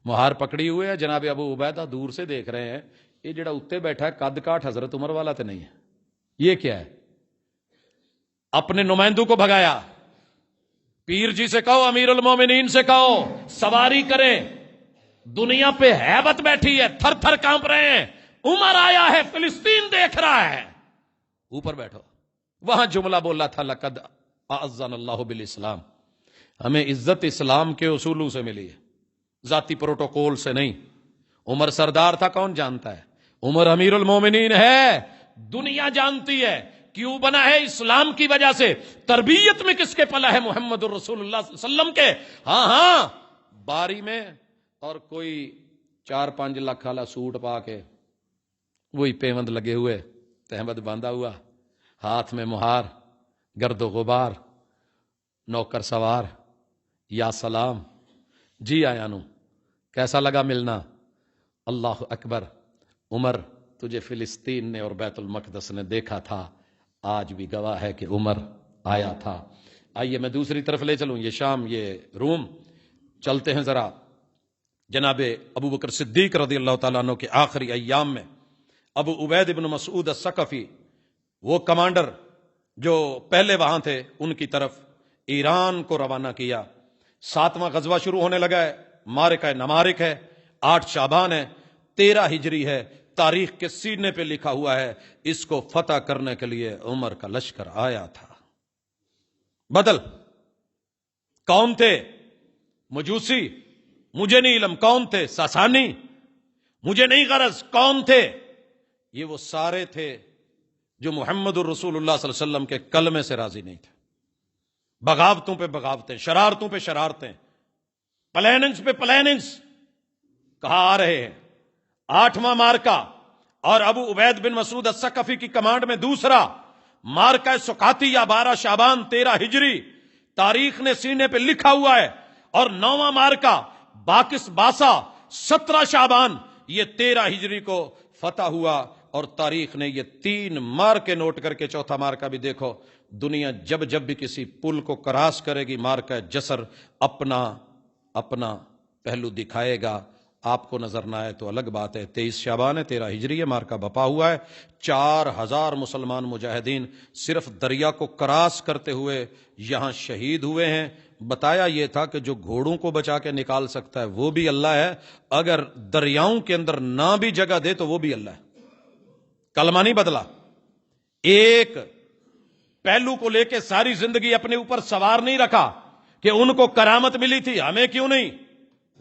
[SPEAKER 1] مہار پکڑی ہوئے ہے. جناب ابو عبیدہ دور سے دیکھ رہے ہیں، یہ جڑا اتنے بیٹھا ہے قد کاٹ حضرت عمر والا تو نہیں ہے، یہ کیا ہے؟ اپنے نمائندوں کو بھگایا. پیر جی سے کہو، امیر المومنین سے کہو سواری کریں. دنیا پہ ہیبت بیٹھی ہے، تھر تھر کانپ رہے ہیں. عمر آیا ہے، فلسطین دیکھ رہا ہے. اوپر بیٹھو. وہاں جملہ بولا تھا لقد اعزنا اللہ بالاسلام. ہمیں عزت اسلام کے اصولوں سے ملی ہے، ذاتی پروٹوکول سے نہیں. عمر سردار تھا، کون جانتا ہے؟ عمر امیر المومنین ہے، دنیا جانتی ہے. کیوں بنا ہے؟ اسلام کی وجہ سے. تربیت میں کس کے پلا ہے؟ محمد الرسول اللہ صلی اللہ علیہ وسلم کے. ہاں باری میں اور کوئی 4-5 لاکھ والا سوٹ پا کے، وہی پیوند لگے ہوئے، تہمد باندھا ہوا، ہاتھ میں مہار، گرد و غبار، نوکر سوار. یا سلام، جی آیا نو، کیسا لگا ملنا؟ اللہ اکبر. عمر تجھے فلسطین نے اور بیت المقدس نے دیکھا تھا، آج بھی گواہ ہے کہ عمر آیا تھا. آئیے میں دوسری طرف لے چلوں. یہ شام، یہ روم. چلتے ہیں ذرا جناب ابو بکر صدیق رضی اللہ تعالیٰ عنہ کے آخری ایام میں. ابو عبید بن مسعود الثقفی، وہ کمانڈر جو پہلے وہاں تھے، ان کی طرف ایران کو روانہ کیا. 7واں غزوہ شروع ہونے لگا ہے. مارکہ نمارک ہے، 8 شعبان ہے، 13 ہجری ہے. تاریخ کے سینے پہ لکھا ہوا ہے اس کو فتح کرنے کے لیے عمر کا لشکر آیا تھا. بدل کون تھے؟ مجوسی؟ مجھے نہیں علم. کون تھے؟ ساسانی؟ مجھے نہیں غرض. کون تھے؟ یہ وہ سارے تھے جو محمد الرسول اللہ صلی اللہ علیہ وسلم کے کلمے سے راضی نہیں تھے. بغاوتوں پہ بغاوتیں، شرارتوں پہ شرارتیں، پلاننگز پہ پلاننگز. کہاں آ رہے ہیں؟ 8واں مارکا، اور ابو عبید بن مسعود الثقفی کی کمانڈ میں دوسرا مارکہ سقاطی یا 12 شعبان 13 ہجری. تاریخ نے سینے پہ لکھا ہوا ہے. اور 9واں مارکہ باکس باسا 17 شعبان، یہ 13 ہجری کو فتح ہوا. اور تاریخ نے یہ 3 مارکے نوٹ کر کے چوتھا مارکہ بھی دیکھو. دنیا جب جب بھی کسی پل کو کراس کرے گی، مارکہ جسر اپنا پہلو دکھائے گا. آپ کو نظر نہ آئے تو الگ بات ہے. 23 شعبان ہے، 13 ہجری ہے، مارکہ بپا ہوا ہے. 4000 مسلمان مجاہدین صرف دریا کو کراس کرتے ہوئے یہاں شہید ہوئے ہیں. بتایا یہ تھا کہ جو گھوڑوں کو بچا کے نکال سکتا ہے وہ بھی اللہ ہے، اگر دریاؤں کے اندر نہ بھی جگہ دے تو وہ بھی اللہ ہے. کلمہ نہیں بدلا. ایک پہلو کو لے کے ساری زندگی اپنے اوپر سوار نہیں رکھا کہ ان کو کرامت ملی تھی، ہمیں کیوں نہیں؟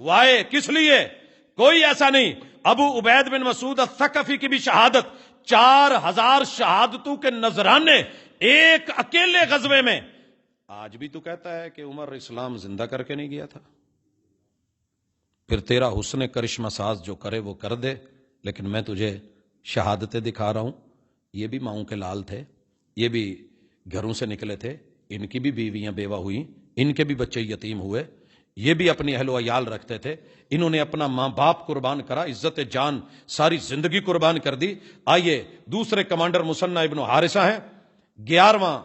[SPEAKER 1] وائے کس لیے؟ کوئی ایسا نہیں. ابو عبید بن مسعود الثقفی کی بھی شہادت 4000 شہادتوں کے نذرانے ایک اکیلے غزوے میں. آج بھی تو کہتا ہے کہ عمر اسلام زندہ کر کے نہیں گیا تھا. پھر تیرا حسن کرشمہ ساز جو کرے وہ کر دے، لیکن میں تجھے شہادتیں دکھا رہا ہوں. یہ بھی ماؤں کے لال تھے، یہ بھی گھروں سے نکلے تھے، ان کی بھی بیویاں بیوہ ہوئیں، ان کے بھی بچے یتیم ہوئے، یہ بھی اپنی اہل و عیال رکھتے تھے. انہوں نے اپنا ماں باپ قربان کرا، عزت جان ساری زندگی قربان کر دی. آئیے دوسرے کمانڈر مثنى ابن حارثہ ہیں. 11واں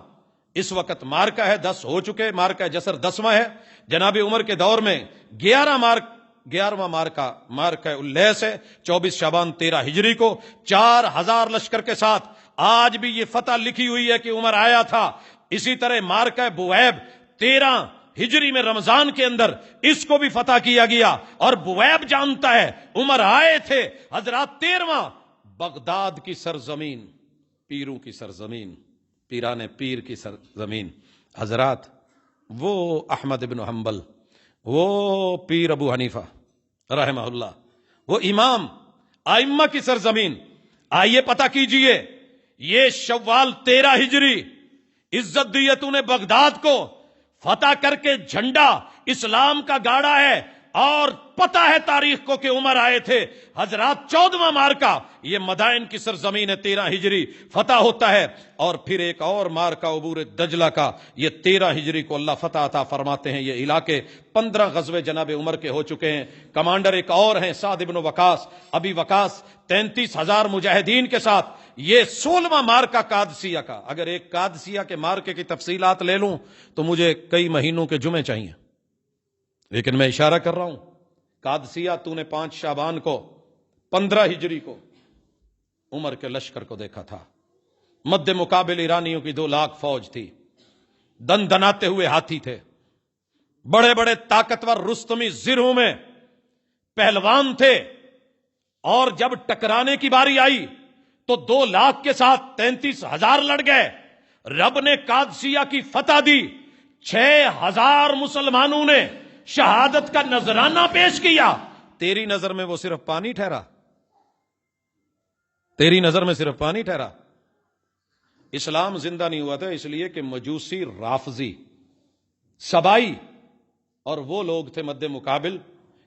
[SPEAKER 1] اس وقت مارکا ہے، 10 ہو چکے. مارکا جسر 10واں ہے. جناب عمر کے دور میں 11واں مارکا الیس ہے. 24 شعبان 13 ہجری کو 4000 لشکر کے ساتھ. آج بھی یہ فتح لکھی ہوئی ہے کہ عمر آیا تھا. اسی طرح مارکا بویب 13 ہجری میں رمضان کے اندر اس کو بھی فتح کیا گیا، اور بویب جانتا ہے عمر آئے تھے. حضرات 13واں بغداد کی سرزمین، پیروں کی سرزمین، پیران پیر کی سرزمین. حضرات وہ احمد بن حنبل، وہ پیر ابو حنیفہ رحمہ اللہ، وہ امام ائمہ کی سرزمین. آئیے پتہ کیجئے، یہ شوال 13 ہجری عزت دیتوں نے بغداد کو فتح کر کے جھنڈا اسلام کا گاڑا ہے، اور پتہ ہے تاریخ کو کہ عمر آئے تھے. حضرات 14واں مارکا یہ مدائن کی سرزمین ہے، 13 ہجری فتح ہوتا ہے. اور پھر ایک اور مارکا عبور دجلہ کا، یہ 13 ہجری کو اللہ فتح عطا فرماتے ہیں. یہ علاقے 15 غزوے جناب عمر کے ہو چکے ہیں. کمانڈر ایک اور ہیں سعد بن وقاص، ابی وقاص، 33,000 مجاہدین کے ساتھ. یہ 16واں مارکا قادسیہ کا. اگر ایک قادسیہ کے مارکے کی تفصیلات لے لوں تو مجھے کئی مہینوں کے جمعے چاہیے، لیکن میں اشارہ کر رہا ہوں. قادسیہ تو نے 5 شعبان کو 15 ہجری کو عمر کے لشکر کو دیکھا تھا. مد مقابل ایرانیوں کی 2 لاکھ فوج تھی، دن دناتے ہوئے ہاتھی تھے، بڑے بڑے طاقتور رستمی زرہوں میں پہلوان تھے. اور جب ٹکرانے کی باری آئی تو 2 لاکھ کے ساتھ 33,000 لڑ گئے. رب نے قادسیہ کی فتح دی. 6,000 مسلمانوں نے شہادت کا نذرانہ پیش کیا. تیری نظر میں وہ صرف پانی ٹھہرا؟ تیری نظر میں صرف پانی ٹھہرا؟ اسلام زندہ نہیں ہوا تھا اس لیے کہ مجوسی، رافضی، سبائی اور وہ لوگ تھے مد مقابل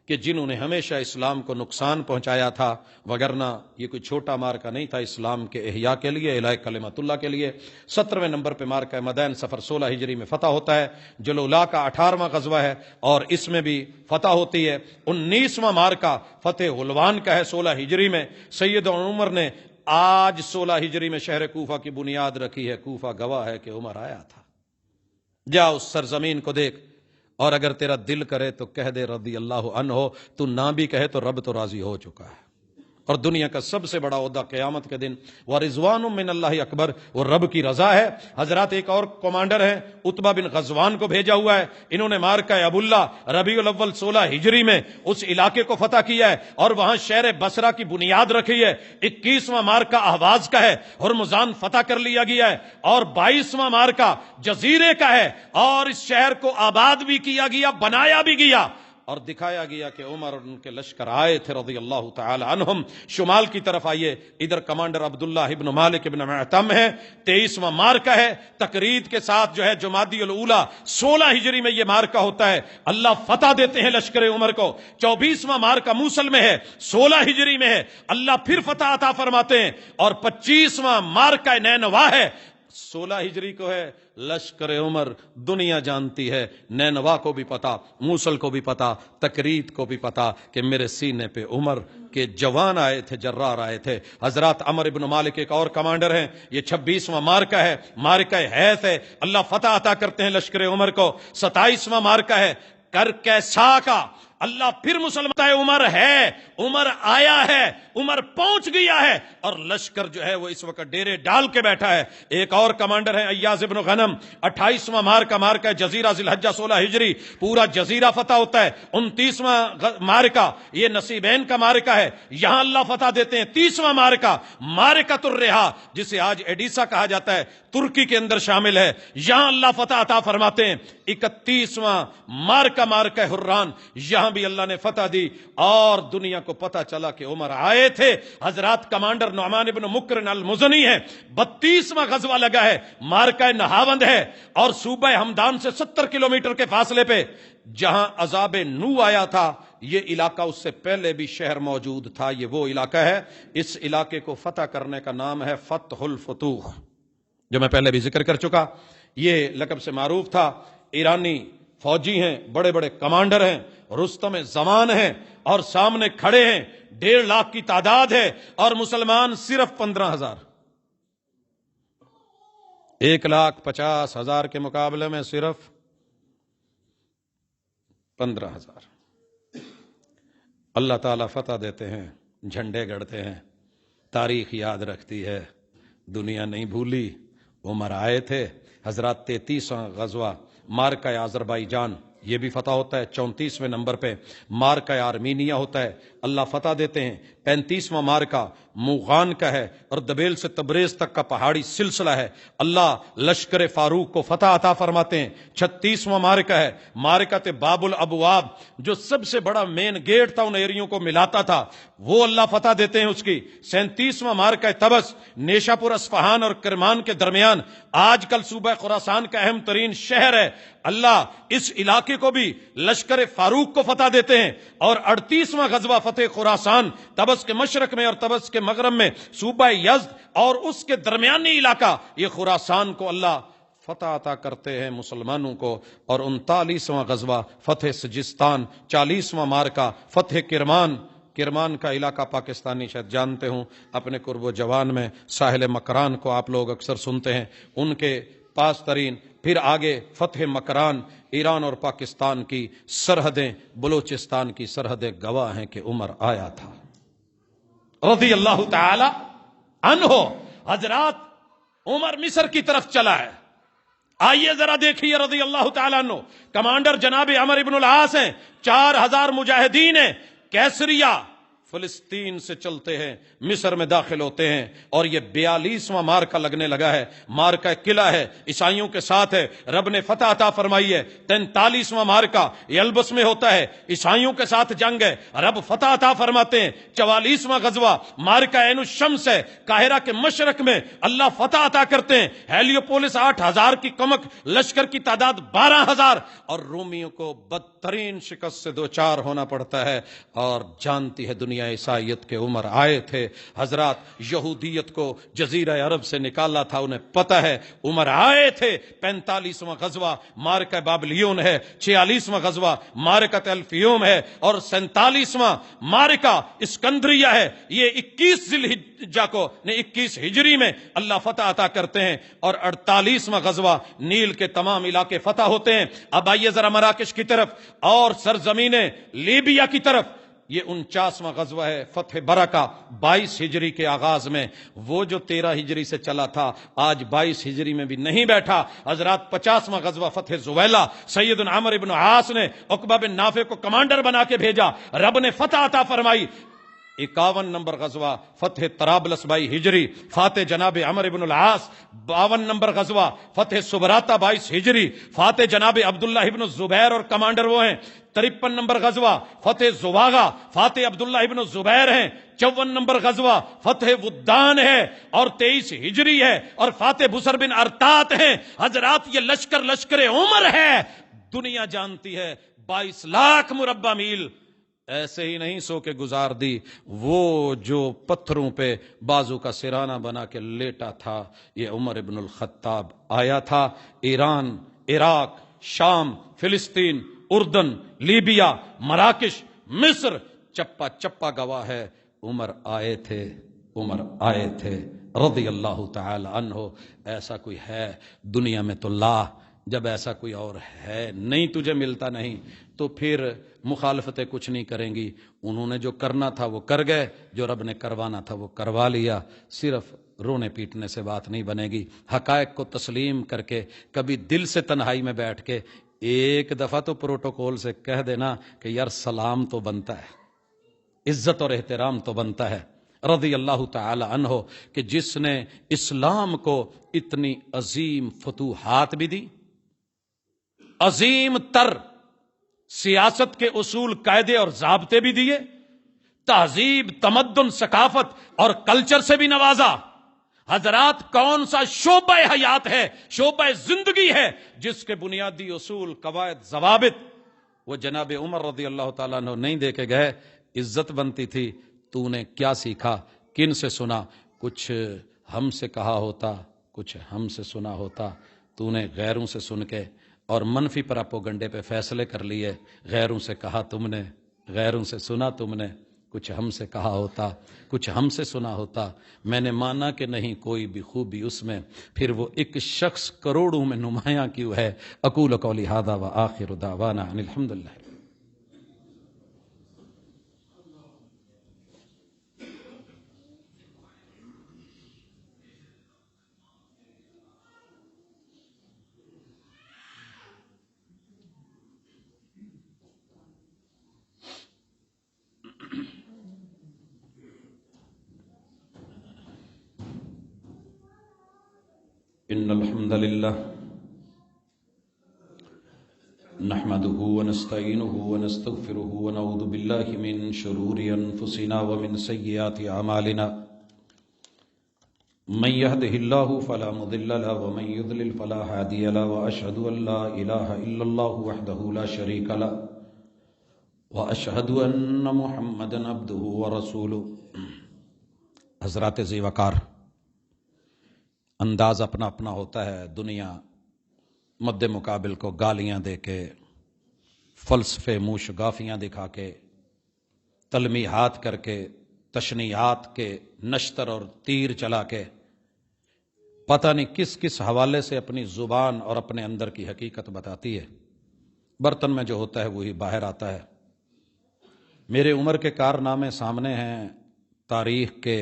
[SPEAKER 1] کہ جنہوں نے ہمیشہ اسلام کو نقصان پہنچایا تھا. وگرنہ یہ کوئی چھوٹا مارکا نہیں تھا اسلام کے احیاء کے لیے، اعلاء کلمت اللہ کے لیے. 17ویں نمبر پہ مارکا مدائن سفر 16 ہجری میں فتح ہوتا ہے. جلولا کا 18واں غزوہ ہے اور اس میں بھی فتح ہوتی ہے. 19واں مارکا فتح حلوان کا ہے 16 ہجری میں. سید عمر نے آج 16 ہجری میں شہر کوفہ کی بنیاد رکھی ہے. کوفہ گواہ ہے کہ عمر آیا تھا. جا اس سرزمین کو دیکھ، اور اگر تیرا دل کرے تو کہہ دے رضی اللہ عنہ، تو نہ بھی کہے تو رب تو راضی ہو چکا ہے. اور دنیا کا سب سے بڑا عہدہ قیامت کے دن ورضوان من اللہ اکبر، وہ رب کی رضا ہے. حضرات ایک اور کمانڈر ہیں عتبہ بن غزوان کو بھیجا ہوا ہے. انہوں نے مارکہ ابو اللہ ربیع الاول 16 ہجری میں اس علاقے کو فتح کیا ہے اور وہاں شہر بصرہ کی بنیاد رکھی ہے. 21واں مارکہ اہواز کا ہے، ہرمزان فتح کر لیا گیا ہے. اور 22واں مارکہ جزیرے کا ہے، اور اس شہر کو آباد بھی کیا گیا، بنایا بھی گیا اور دکھایا گیا کہ عمر اور ان کے لشکر آئے تھے رضی اللہ تعالی عنہم. شمال کی طرف آئیے، ادھر کمانڈر عبداللہ ابن مالک ابن معتم ہے. 23واں مارکہ ہے تقرید کے ساتھ جو ہے جمادی الاولیٰ 16 ہجری میں یہ مارکہ ہوتا ہے. اللہ فتح دیتے ہیں لشکر عمر کو. 24واں مارکہ موصل میں ہے، 16 ہجری میں ہے، اللہ پھر فتح عطا فرماتے ہیں. اور 25واں مارکہ نینوا ہے، 16 ہجری کو ہے. لشکر عمر دنیا جانتی ہے، نینوا کو بھی پتا، موصل کو بھی پتا، تقرید کو بھی پتا کہ میرے سینے پہ عمر کے جوان آئے تھے، جرار آئے تھے. حضرات عمر ابن مالک ایک اور کمانڈر ہیں. یہ 26واں مارکہ ہے، مارکہ حیث ہے. اللہ فتح عطا کرتے ہیں لشکر عمر کو. 27واں مارکہ ہے کرکیسا کا. اللہ پھر مسلمان عمر ہے، عمر آیا ہے، عمر پہنچ گیا ہے، اور لشکر جو ہے وہ اس وقت ڈیرے ڈال کے بیٹھا ہے. ایک اور کمانڈر ہے ایاز ابن غنم. 28واں مارکہ جزیرہ ذی الحجہ 16 ہجری، پورا جزیرہ فتح ہوتا ہے. 29واں مارکہ یہ نصیبین کا مارکہ ہے، یہاں اللہ فتح دیتے ہیں. 30واں مارکہ مارکۃ الرہا، جسے آج ایڈیسا کہا جاتا ہے، ترکی کے اندر شامل ہے، یہاں اللہ فتح عطا فرماتے ہیں. 31واں مارکہ حران، یہاں بھی اللہ نے فتح دی اور دنیا کو پتہ چلا کہ عمر آئے تھے. حضرات کمانڈر نعمان ابن مکرن المزنی ہے. 32واں غزوہ لگا ہے, مارکہ نہاوند ہے, اور صوبہ ہمدان سے 70 کلومیٹر کے فاصلے پہ جہاں عذاب نو آیا تھا, یہ علاقہ اس سے پہلے بھی شہر موجود تھا. یہ وہ علاقہ ہے, اس علاقے کو فتح کرنے کا نام ہے فتح الفتوح, جو میں پہلے بھی ذکر کر چکا. یہ لقب سے معروف تھا. ایرانی فوجی ہیں, بڑے بڑے کمانڈر ہیں, رستم زمان ہیں, اور سامنے کھڑے ہیں. 1.5 لاکھ کی تعداد ہے, اور مسلمان صرف 15,000. 1,50,000 کے مقابلے میں صرف 15,000. اللہ تعالیٰ فتح دیتے ہیں, جھنڈے گڑتے ہیں, تاریخ یاد رکھتی ہے, دنیا نہیں بھولی. عمر آئے تھے. حضرات 33واں غزوہ مارکہ آذربائیجان, یہ بھی فتح ہوتا ہے. 34ویں نمبر پہ مارکہ آرمینیا ہوتا ہے, اللہ فتح دیتے ہیں. 35واں مارکہ موغان کا ہے, اور دبیل سے تبریز تک کا پہاڑی سلسلہ ہے, اللہ لشکر فاروق کو فتح عطا فرماتے ہیں. 36واں مارکہ ہے مارکہ باب الابواب, جو سب سے بڑا مین گیٹ تھا, ان ایریوں کو ملاتا تھا, وہ اللہ فتح دیتے ہیں اس کی. 37واں مارکہ تبس, نیشا پور اصفہان اور کرمان کے درمیان, آج کل صوبہ خراسان کا اہم ترین شہر ہے. اللہ اس علاقے کو بھی لشکر فاروق کو فتح دیتے ہیں. اور 38واں غزوہ فتح خراسان, تبس کے مشرق میں اور تبس کے مغرب میں صوبہ یزد اور اس کے درمیانی علاقہ, یہ خراسان کو اللہ فتح عطا کرتے ہیں مسلمانوں کو. اور 39واں غزوہ فتح سجستان. 40واں مارکہ فتح کرمان. کرمان کا علاقہ پاکستانی شاید جانتے ہوں, اپنے قرب و جوان میں ساحل مکران کو آپ لوگ اکثر سنتے ہیں, ان کے پاس ترین. پھر آگے فتح مکران, ایران اور پاکستان کی سرحدیں, بلوچستان کی سرحدیں گواہ ہیں کہ عمر آیا تھا رضی اللہ تعالی عنہ. حضرات عمر مصر کی طرف چلا ہے. آئیے ذرا دیکھیے رضی اللہ تعالیٰ عنہ. کمانڈر جناب عمر ابن العاص ہیں, 4,000 مجاہدین ہیں. کیسریا فلسطین سے چلتے ہیں, مصر میں داخل ہوتے ہیں, اور یہ 42واں مارکہ لگنے لگا ہے. مارکہ قلعہ ہے, عیسائیوں کے ساتھ ہے, رب نے فتح عطا فرمائی ہے. 43واں مارکہ یلبس میں ہوتا ہے, عیسائیوں کے ساتھ جنگ ہے, رب فتح عطا فرماتے ہیں. 44واں غزوہ مارکہ عین الشمس ہے, قاہرہ کے مشرق میں, اللہ فتح عطا کرتے ہیں. ہیلیوپولس 8,000 کی کمک, لشکر کی تعداد 12,000, اور رومیوں کو بدترین شکست سے دوچار ہونا پڑتا ہے. اور جانتی ہے دنیا عیسائیت کے عمر آئے تھے. حضرات یہودیت کو جزیرہ عرب سے نکالا تھا, انہیں پتہ ہے عمر آئے تھے. 45واں غزوہ مارکہ بابلیون ہے. 46واں غزوہ مارکہ الفیوم ہے, اور 47واں مارکہ اسکندریہ ہے. یہ 21 ذی الحجہ کو 21 ہجری میں اللہ فتح عطا کرتے ہیں. اور 48واں غزوہ نیل کے تمام علاقے فتح ہوتے ہیں. اب آئیے ذرا مراکش کی طرف اور سرزمین لیبیا کی طرف. یہ 49واں غزوہ ہے فتح برکہ, 22 ہجری کے آغاز میں. وہ جو 13 ہجری سے چلا تھا آج 22 ہجری میں بھی نہیں بیٹھا. حضرات 50واں غزوہ فتح زویلہ, سیدنا عمر ابن عاص نے عقبہ بن نافع کو کمانڈر بنا کے بھیجا, رب نے فتح عطا فرمائی. 51 نمبر غزوہ فتح طرابلس 22 ہجری, فاتح جناب عمر ابن العاص. 52 نمبر غزوہ فتح سبراتا 22 ہجری, فاتح جناب عبداللہ ابن الزبیر, اور کمانڈر وہ ہیں. 53 نمبر غزوہ فتح زواغا, فاتح عبداللہ ابن الزبیر ہیں. 54 نمبر غزوہ فتح ودان ہے, اور 23 ہجری ہے, اور فاتح بسر بن ارتات ہیں. حضرات یہ لشکر عمر ہے, دنیا جانتی ہے. 22 لاکھ مربع میل ایسے ہی نہیں سو کے گزار دی. وہ جو پتھروں پہ بازو کا سرانہ بنا کے لیٹا تھا, یہ عمر ابن الخطاب آیا تھا. ایران, عراق, شام, فلسطین, اردن, لیبیا, مراکش, مصر, چپا چپا گواہ ہے عمر آئے تھے, عمر آئے تھے رضی اللہ تعالی عنہ. ایسا کوئی ہے دنیا میں تو لا, جب ایسا کوئی اور ہے نہیں, تجھے ملتا نہیں, تو پھر مخالفتیں کچھ نہیں کریں گی. انہوں نے جو کرنا تھا وہ کر گئے, جو رب نے کروانا تھا وہ کروا لیا. صرف رونے پیٹنے سے بات نہیں بنے گی. حقائق کو تسلیم کر کے, کبھی دل سے تنہائی میں بیٹھ کے ایک دفعہ تو پروٹوکول سے کہہ دینا کہ یار سلام تو بنتا ہے, عزت اور احترام تو بنتا ہے. رضی اللہ تعالی عنہ کہ جس نے اسلام کو اتنی عظیم فتوحات بھی دی, عظیم تر سیاست کے اصول، قاعدے اور ضابطے بھی دیے، تہذیب، تمدن، ثقافت اور کلچر سے بھی نوازا۔ حضرات، کون سا شعبہ حیات ہے، شعبہ زندگی ہے جس کے بنیادی اصول، قواعد، ضوابط وہ جناب عمر رضی اللہ تعالیٰ عنہ نہیں دے کے گئے؟ عزت بنتی تھی، تو نے کیا سیکھا، کن سے سنا؟ کچھ ہم سے کہا ہوتا، کچھ ہم سے سنا ہوتا، تو نے غیروں سے سن کے اور منفی پراپوگنڈے پہ فیصلے کر لیے۔ غیروں سے کہا تم نے، غیروں سے سنا تم نے، کچھ ہم سے کہا ہوتا، کچھ ہم سے سنا ہوتا۔ میں نے مانا کہ نہیں کوئی بھی خوبی اس میں، پھر وہ ایک شخص کروڑوں میں نمایاں کیوں ہے۔ اقول قولی ھذا وآخر دعوانا ان الحمدللہ۔ ان الحمد لله نحمده ونستعينه ونستغفره ونعوذ بالله من شرور انفسنا ومن سيئات اعمالنا من يهده الله فلا مضل له ومن يضلل فلا هادي له واشهد ان لا اله الا الله وحده لا شريك له واشهد ان محمدا عبده ورسوله۔ حضرات ذی وقار، انداز اپنا اپنا ہوتا ہے۔ دنیا مد مقابل کو گالیاں دے کے، فلسفے موش گافیاں دکھا کے، تلمیحات کر کے، تشنیعات کے نشتر اور تیر چلا کے، پتہ نہیں کس کس حوالے سے اپنی زبان اور اپنے اندر کی حقیقت بتاتی ہے۔ برتن میں جو ہوتا ہے وہی باہر آتا ہے۔ میرے عمر کے کارنامے سامنے ہیں، تاریخ کے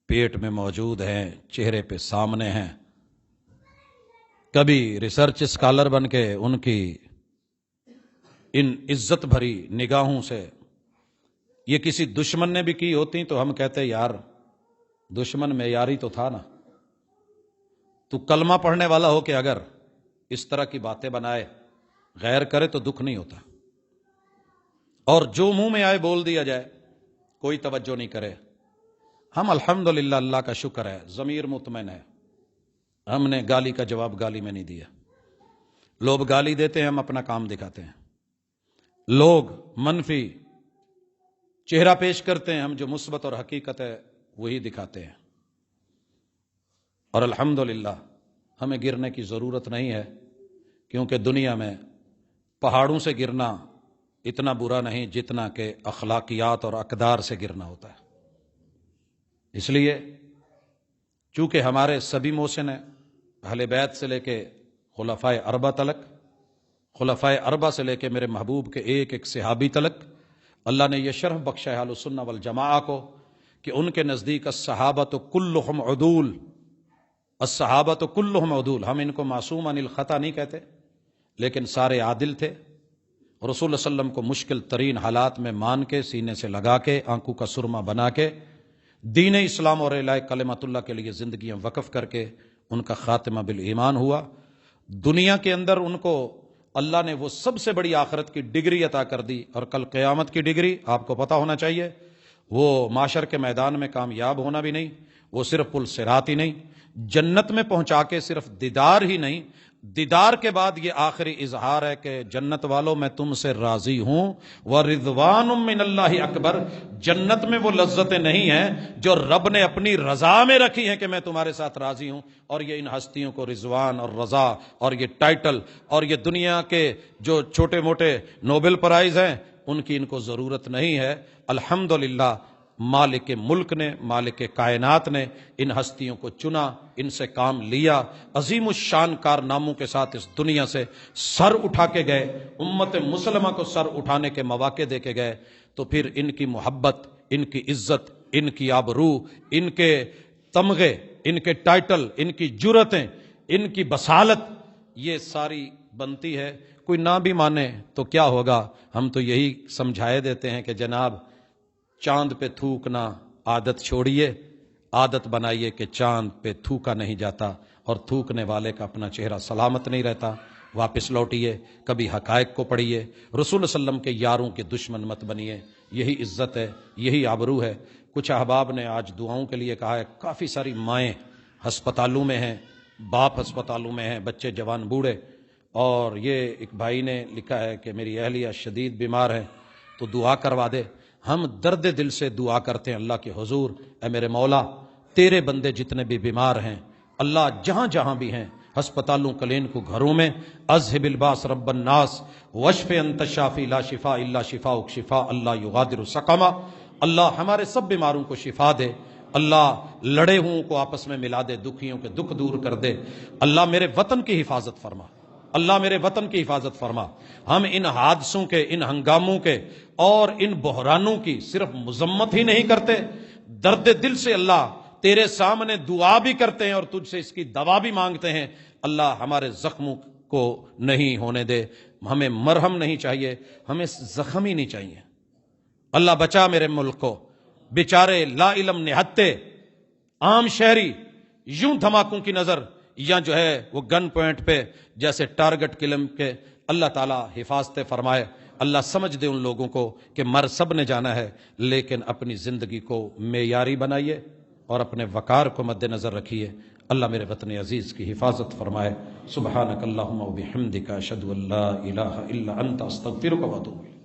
[SPEAKER 1] پیٹ میں موجود ہیں، چہرے پہ سامنے ہیں۔ کبھی ریسرچ اسکالر بن کے ان کی ان عزت بھری نگاہوں سے یہ کسی دشمن نے بھی کی ہوتی تو ہم کہتے یار دشمن معیاری تو تھا نا۔ تو کلمہ پڑھنے والا ہو کہ اگر اس طرح کی باتیں بنائے، غیر کرے تو دکھ نہیں ہوتا، اور جو منہ میں آئے بول دیا جائے، کوئی توجہ نہیں کرے۔ ہم الحمدللہ، اللہ کا شکر ہے، ضمیر مطمئن ہے، ہم نے گالی کا جواب گالی میں نہیں دیا۔ لوگ گالی دیتے ہیں، ہم اپنا کام دکھاتے ہیں۔ لوگ منفی چہرہ پیش کرتے ہیں، ہم جو مثبت اور حقیقت ہے وہی دکھاتے ہیں۔ اور الحمدللہ ہمیں گرنے کی ضرورت نہیں ہے، کیونکہ دنیا میں پہاڑوں سے گرنا اتنا برا نہیں جتنا کہ اخلاقیات اور اقدار سے گرنا ہوتا ہے۔ اس لیے چونکہ ہمارے سبھی محسن ہیں، اہل بیت سے لے کے خلفائے اربعہ تلک، خلفائے اربعہ سے لے کے میرے محبوب کے ایک ایک صحابی تلک، اللہ نے یہ شرف بخشا ہے اہل السنہ والجماعہ کو کہ ان کے نزدیک الصحابۃ کلھم عدول، الصحابۃ کلھم عدول۔ ہم ان کو معصوم عن الخطا نہیں کہتے، لیکن سارے عادل تھے۔ رسول اللہ صلی اللہ علیہ وسلم کو مشکل ترین حالات میں مان کے، سینے سے لگا کے، آنکھوں کا سرما بنا کے، دین اسلام اور اعلاء کلمۃ اللہ کے لیے زندگیاں وقف کر کے ان کا خاتمہ بالایمان ہوا۔ دنیا کے اندر ان کو اللہ نے وہ سب سے بڑی آخرت کی ڈگری عطا کر دی، اور کل قیامت کی ڈگری آپ کو پتہ ہونا چاہیے، وہ معاشر کے میدان میں کامیاب ہونا بھی نہیں، وہ صرف پل صراط ہی نہیں، جنت میں پہنچا کے صرف دیدار ہی نہیں، دیدار کے بعد یہ آخری اظہار ہے کہ جنت والوں میں تم سے راضی ہوں، وَرِضْوَانٌ مِّنَ اللَّهِ اکبر۔ جنت میں وہ لذتیں نہیں ہیں جو رب نے اپنی رضا میں رکھی ہیں کہ میں تمہارے ساتھ راضی ہوں، اور یہ ان ہستیوں کو رضوان اور رضا اور یہ ٹائٹل اور یہ دنیا کے جو چھوٹے موٹے نوبل پرائز ہیں ان کی ان کو ضرورت نہیں ہے۔ الحمدللہ مالک ملک نے، مالک کائنات نے ان ہستیوں کو چنا، ان سے کام لیا، عظیم الشان کارناموں کے ساتھ اس دنیا سے سر اٹھا کے گئے، امت مسلمہ کو سر اٹھانے کے مواقع دے کے گئے۔ تو پھر ان کی محبت، ان کی عزت، ان کی آبرو، ان کے تمغے، ان کے ٹائٹل، ان کی جرتیں، ان کی بصالت، یہ ساری بنتی ہے۔ کوئی نہ بھی مانے تو کیا ہوگا، ہم تو یہی سمجھائے دیتے ہیں کہ جناب چاند پہ تھوکنا عادت چھوڑیے، عادت بنائیے کہ چاند پہ تھوکا نہیں جاتا، اور تھوکنے والے کا اپنا چہرہ سلامت نہیں رہتا۔ واپس لوٹیے، کبھی حقائق کو پڑھیے، رسول صلی اللہ علیہ وسلم کے یاروں کے دشمن مت بنیے، یہی عزت ہے، یہی آبرو ہے۔ کچھ احباب نے آج دعاؤں کے لیے کہا ہے، کافی ساری مائیں ہسپتالوں میں ہیں، باپ ہسپتالوں میں ہیں، بچے جوان بوڑھے، اور یہ ایک بھائی نے لکھا ہے کہ میری اہلیہ شدید بیمار ہے تو دعا کروا دے۔ ہم درد دل سے دعا کرتے ہیں اللہ کے حضور، اے میرے مولا تیرے بندے جتنے بھی بیمار ہیں اللہ جہاں جہاں بھی ہیں، ہسپتالوں کلینکوں گھروں میں، اذہب الباس رب الناس واشف انت الشافی لا شفاء الا شفاؤک شفاء اللہ یغادر سقما، اللہ ہمارے سب بیماروں کو شفا دے، اللہ لڑے ہوں کو آپس میں ملا دے، دکھیوں کے دکھ دور کر دے، اللہ میرے وطن کی حفاظت فرما، اللہ میرے وطن کی حفاظت فرما۔ ہم ان حادثوں کے، ان ہنگاموں کے اور ان بحرانوں کی صرف مذمت ہی نہیں کرتے، درد دل سے اللہ تیرے سامنے دعا بھی کرتے ہیں اور تجھ سے اس کی دوا بھی مانگتے ہیں، اللہ ہمارے زخموں کو نہیں ہونے دے، ہمیں مرہم نہیں چاہیے، ہمیں زخم ہی نہیں چاہیے۔ اللہ بچا میرے ملک کو، بیچارے لا علم نہتے عام شہری یوں دھماکوں کی نظر یا جو ہے وہ گن پوائنٹ پہ جیسے ٹارگٹ کلم کے، اللہ تعالیٰ حفاظت فرمائے، اللہ سمجھ دے ان لوگوں کو کہ مر سب نے جانا ہے، لیکن اپنی زندگی کو معیاری بنائیے اور اپنے وقار کو مد نظر رکھیے۔ اللہ میرے وطن عزیز کی حفاظت فرمائے۔ سبحانک اللہم و بحمدک اشہد ان لا الہ الا انت استغفرک و اتوب الیک۔